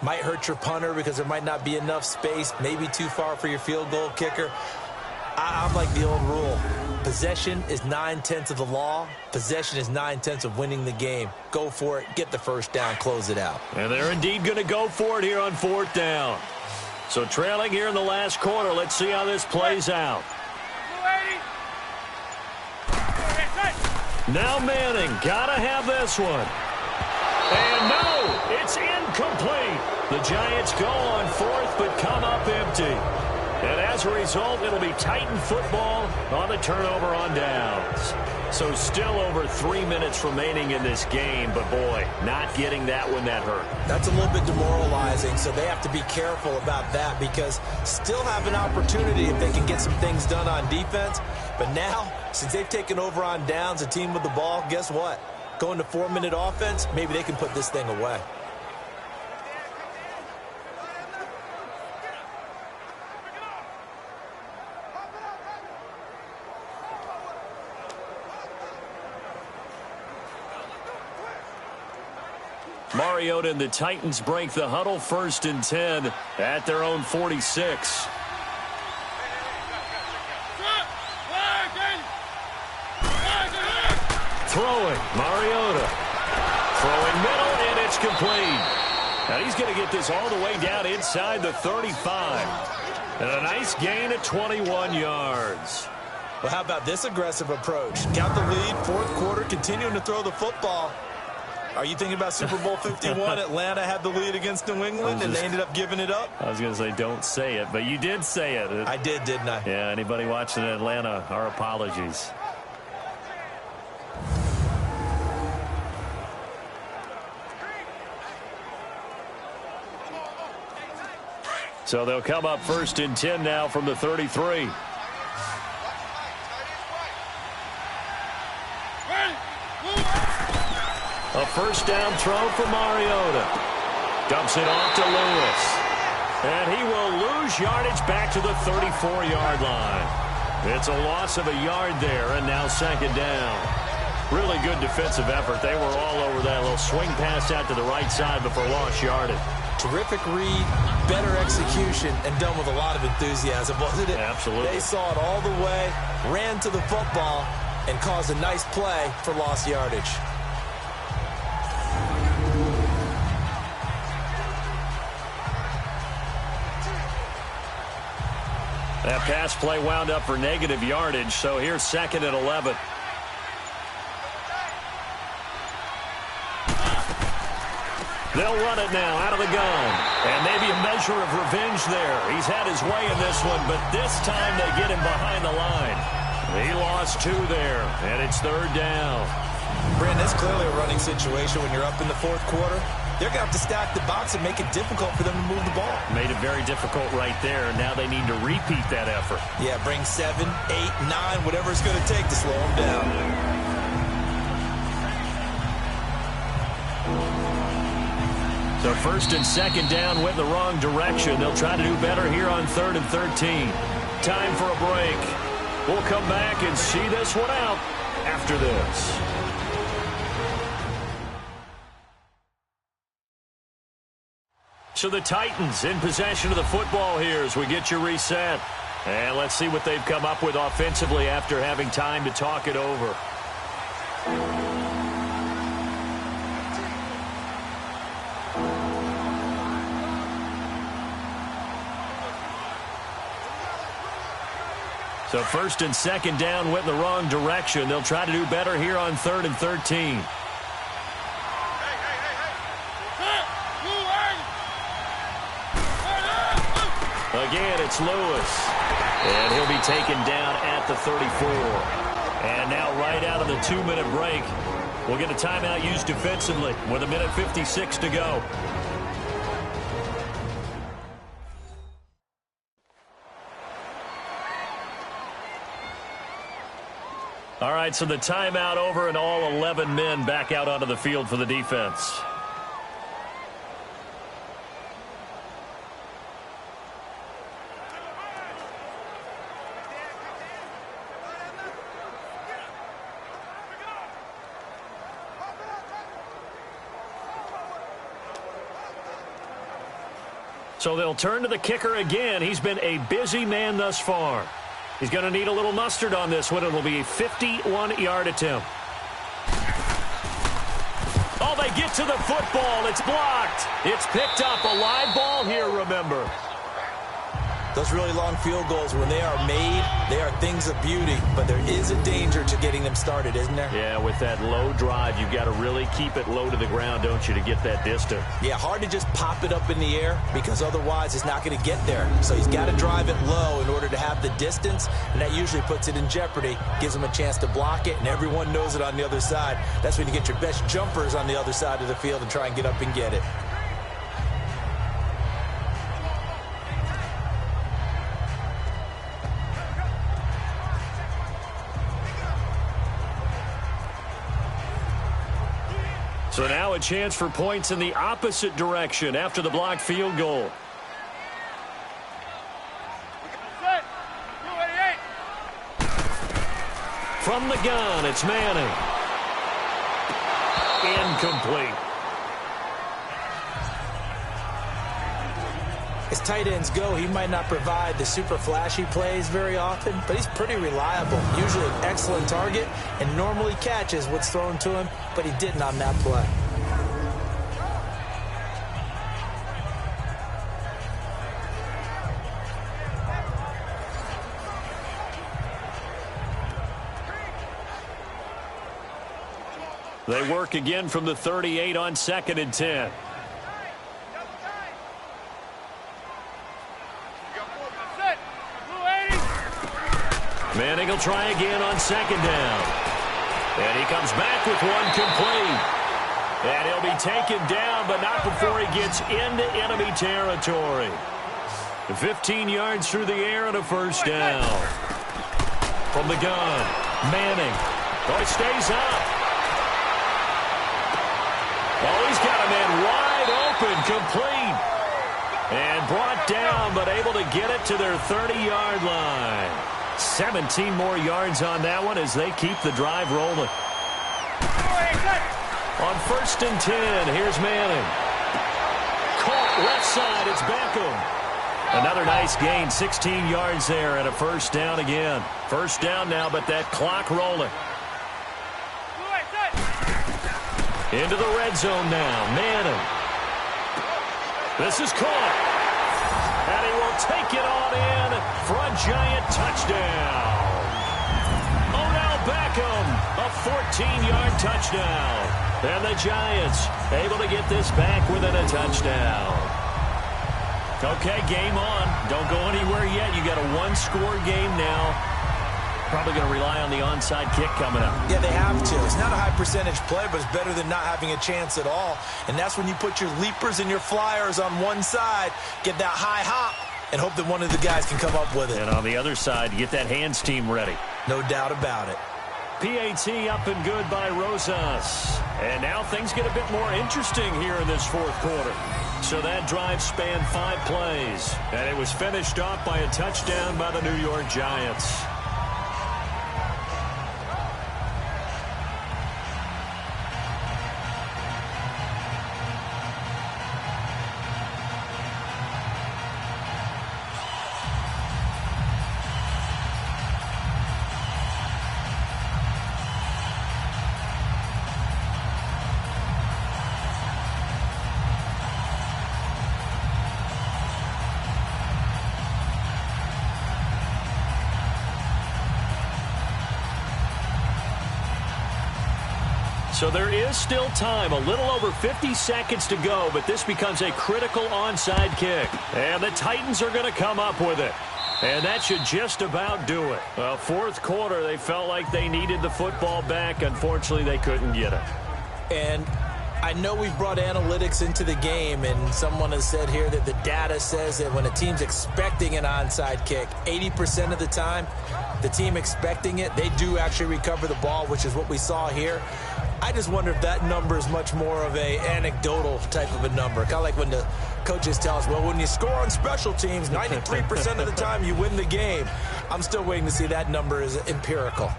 Might hurt your punter because there might not be enough space, maybe too far for your field goal kicker. I'm like the old rule. Possession is 9/10 of the law. Possession is 9/10 of winning the game. Go for it. Get the first down. Close it out. And they're indeed going to go for it here on 4th down. So trailing here in the last quarter. Let's see how this plays out. Now Manning. Got to have this one. And no, it's incomplete. The Giants go on 4th but come up empty. And as a result, it'll be Titan football on the turnover on downs. So still over 3 minutes remaining in this game, but boy, not getting that one that hurt. That's a little bit demoralizing, so they have to be careful about that because still have an opportunity if they can get some things done on defense. But now, since they've taken over on downs, a team with the ball, guess what? Going to 4-minute offense, maybe they can put this thing away. Mariota and the Titans break the huddle, 1st and 10 at their own 46. Throwing, Mariota. Throwing middle, and it's complete. Now he's going to get this all the way down inside the 35. And a nice gain at 21 yards. Well, how about this aggressive approach? Got the lead, 4th quarter, continuing to throw the football. Are you thinking about Super Bowl 51? Atlanta had the lead against New England, and they ended up giving it up? I was going to say don't say it, but you did say it. I did, didn't I? Yeah, anybody watching Atlanta, our apologies. So they'll come up 1st and 10 now from the 33. A 1st down throw for Mariota. Dumps it off to Lewis. And he will lose yardage back to the 34-yard line. It's a loss of a yard there, and now 2nd down. Really good defensive effort. They were all over that little swing pass out to the right side before lost yardage. Terrific read, better execution, and done with a lot of enthusiasm, wasn't it? Absolutely. They saw it all the way, ran to the football, and caused a nice play for lost yardage. That pass play wound up for negative yardage, so here's 2nd and 11. They'll run it now out of the gun. And maybe a measure of revenge there. He's had his way in this one, but this time they get him behind the line. He lost 2 there, and it's 3rd down. Brandon, that's clearly a running situation when you're up in the 4th quarter. They're going to have to stack the box and make it difficult for them to move the ball. Made it very difficult right there. Now they need to repeat that effort. Yeah, bring 7, 8, 9, whatever it's going to take to slow them down. So 1st and 2nd down went in the wrong direction. They'll try to do better here on 3rd and 13. Time for a break. We'll come back and see this one out after this. So the Titans in possession of the football here as we get you reset. And let's see what they've come up with offensively after having time to talk it over. So 1st and 2nd down went in the wrong direction. They'll try to do better here on 3rd and 13. It's Lewis. And he'll be taken down at the 34. And now right out of the 2-minute break, we'll get a timeout used defensively with 1:56 to go. All right, so the timeout over and all 11 men back out onto the field for the defense. So they'll turn to the kicker again. He's been a busy man thus far. He's going to need a little mustard on this one. It'll be a 51-yard attempt. Oh, they get to the football. It's blocked. It's picked up. A live ball here, remember. Those really long field goals, when they are made, they are things of beauty. But there is a danger to getting them started, isn't there? Yeah, with that low drive, you've got to really keep it low to the ground, don't you, to get that distance. Yeah, hard to just pop it up in the air because otherwise it's not going to get there. So he's got to drive it low in order to have the distance, and that usually puts it in jeopardy, gives him a chance to block it, and everyone knows it on the other side. That's when you get your best jumpers on the other side of the field and try and get up and get it. So now a chance for points in the opposite direction after the blocked field goal. From the gun, it's Manning. Incomplete. As tight ends go, he might not provide the super flashy plays very often, but he's pretty reliable. Usually an excellent target and normally catches what's thrown to him, but he didn't on that play. They work again from the 38 on 2nd and 10. Manning will try again on 2nd down. And he comes back with one complete. And he'll be taken down, but not before he gets into enemy territory. 15 yards through the air and a first down. From the gun, Manning. Oh, he stays up. Oh, he's got a man wide open, complete. And brought down, but able to get it to their 30-yard line. 17 more yards on that one as they keep the drive rolling. On 1st and 10, here's Manning. Caught left side, it's Beckham. Another nice gain, 16 yards there, and a first down again. First down now, but that clock rolling. Into the red zone now, Manning. This is caught. And he will take it on in for a giant touchdown. Odell Beckham, a 14-yard touchdown. And the Giants able to get this back within a touchdown. Okay, game on. Don't go anywhere yet. You got a one-score game now. Probably going to rely on the onside kick coming up. Yeah, they have to. It's not a high percentage play, but it's better than not having a chance at all. And that's when you put your leapers and your flyers on one side, get that high hop, and hope that one of the guys can come up with it. And on the other side, get that hands team ready. No doubt about it. PAT up and good by Rosas. And now things get a bit more interesting here in this fourth quarter. So that drive spanned 5 plays. And it was finished off by a touchdown by the New York Giants. So there is still time, a little over 50 seconds to go, but this becomes a critical onside kick. And the Titans are going to come up with it. And that should just about do it. Well, fourth quarter, they felt like they needed the football back. Unfortunately, they couldn't get it. And I know we've brought analytics into the game, and someone has said here that the data says that when a team's expecting an onside kick, 80% of the time, the team expecting it, they do actually recover the ball, which is what we saw here. I just wonder if that number is much more of a anecdotal type of a number. Kind of like when the coaches tell us, well, when you score on special teams, 93% of the time you win the game. I'm still waiting to see that number is empirical.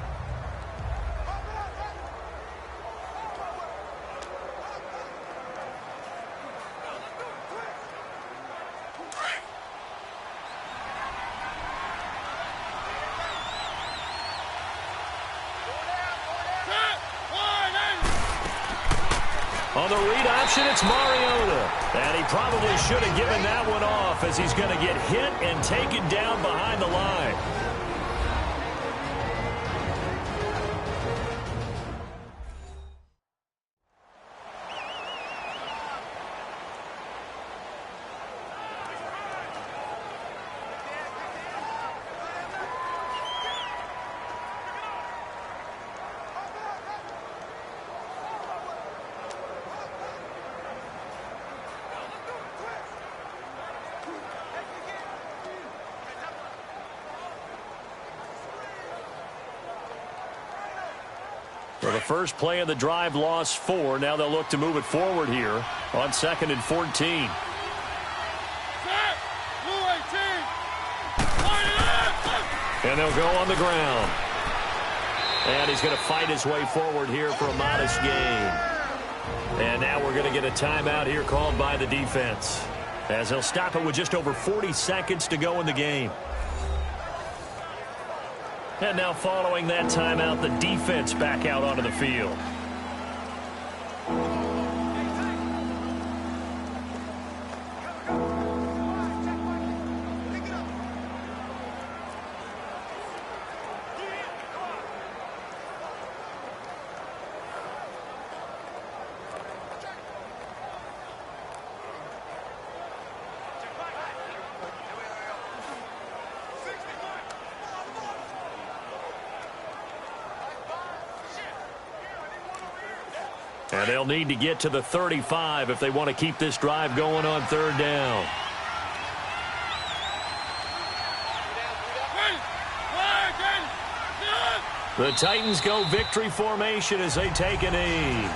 On the read option, it's Mariota. And he probably should have given that one off as he's going to get hit and taken down behind the line. So the first play of the drive lost 4. Now they'll look to move it forward here on 2nd and 14. And they'll go on the ground. And he's going to fight his way forward here for a modest gain. And now we're going to get a timeout here called by the defense, as they'll stop it with just over 40 seconds to go in the game. And now following that timeout, the defense back out onto the field. And they'll need to get to the 35 if they want to keep this drive going on 3rd down. The Titans go victory formation as they take a knee.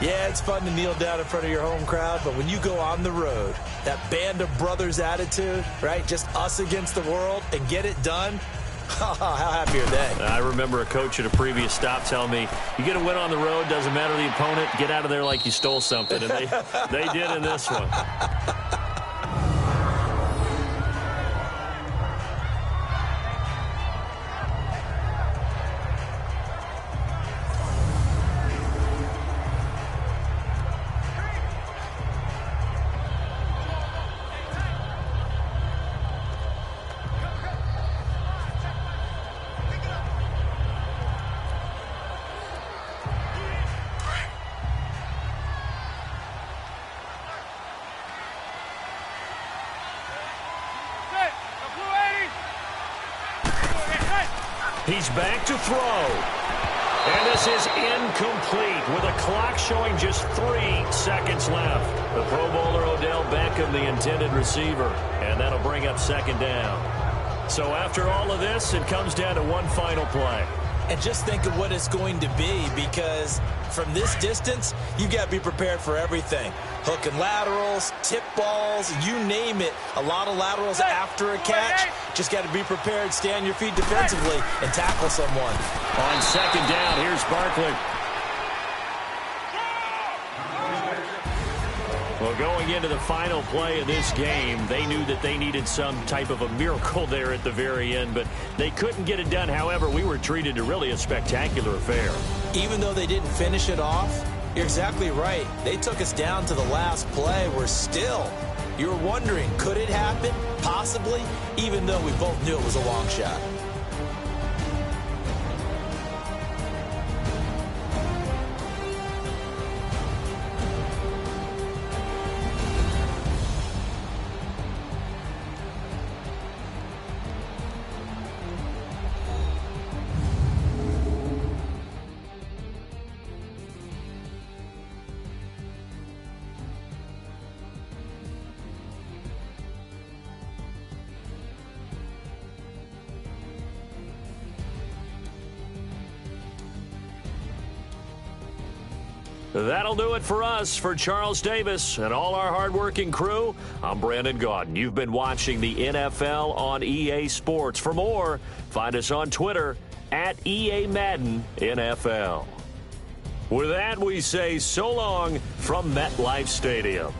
Yeah, it's fun to kneel down in front of your home crowd, but when you go on the road, that band of brothers attitude, right, just us against the world, and get it done, how happy are they? I remember a coach at a previous stop telling me, you get a win on the road, doesn't matter the opponent, get out of there like you stole something. And they did in this one. He's back to throw. And this is incomplete with a clock showing just 3 seconds left. The Pro Bowler Odell Beckham, the intended receiver. And that'll bring up 2nd down. So after all of this, it comes down to one final play. And just think of what it's going to be, because from this distance, you've got to be prepared for everything. Hook and laterals, tip balls, you name it. A lot of laterals after a catch. Just got to be prepared, stay on your feet defensively, and tackle someone. On 2nd down, here's Barkley. Well, going into the final play of this game, they knew that they needed some type of a miracle there at the very end, but they couldn't get it done. However, we were treated to really a spectacular affair. Even though they didn't finish it off, you're exactly right. They took us down to the last play. We're still, you were wondering, could it happen? Possibly, even though we both knew it was a long shot. That'll do it for us. For Charles Davis and all our hardworking crew, I'm Brandon Gaudin. You've been watching the NFL on EA Sports. For more, find us on Twitter at EA Madden NFL. With that, we say so long from MetLife Stadium.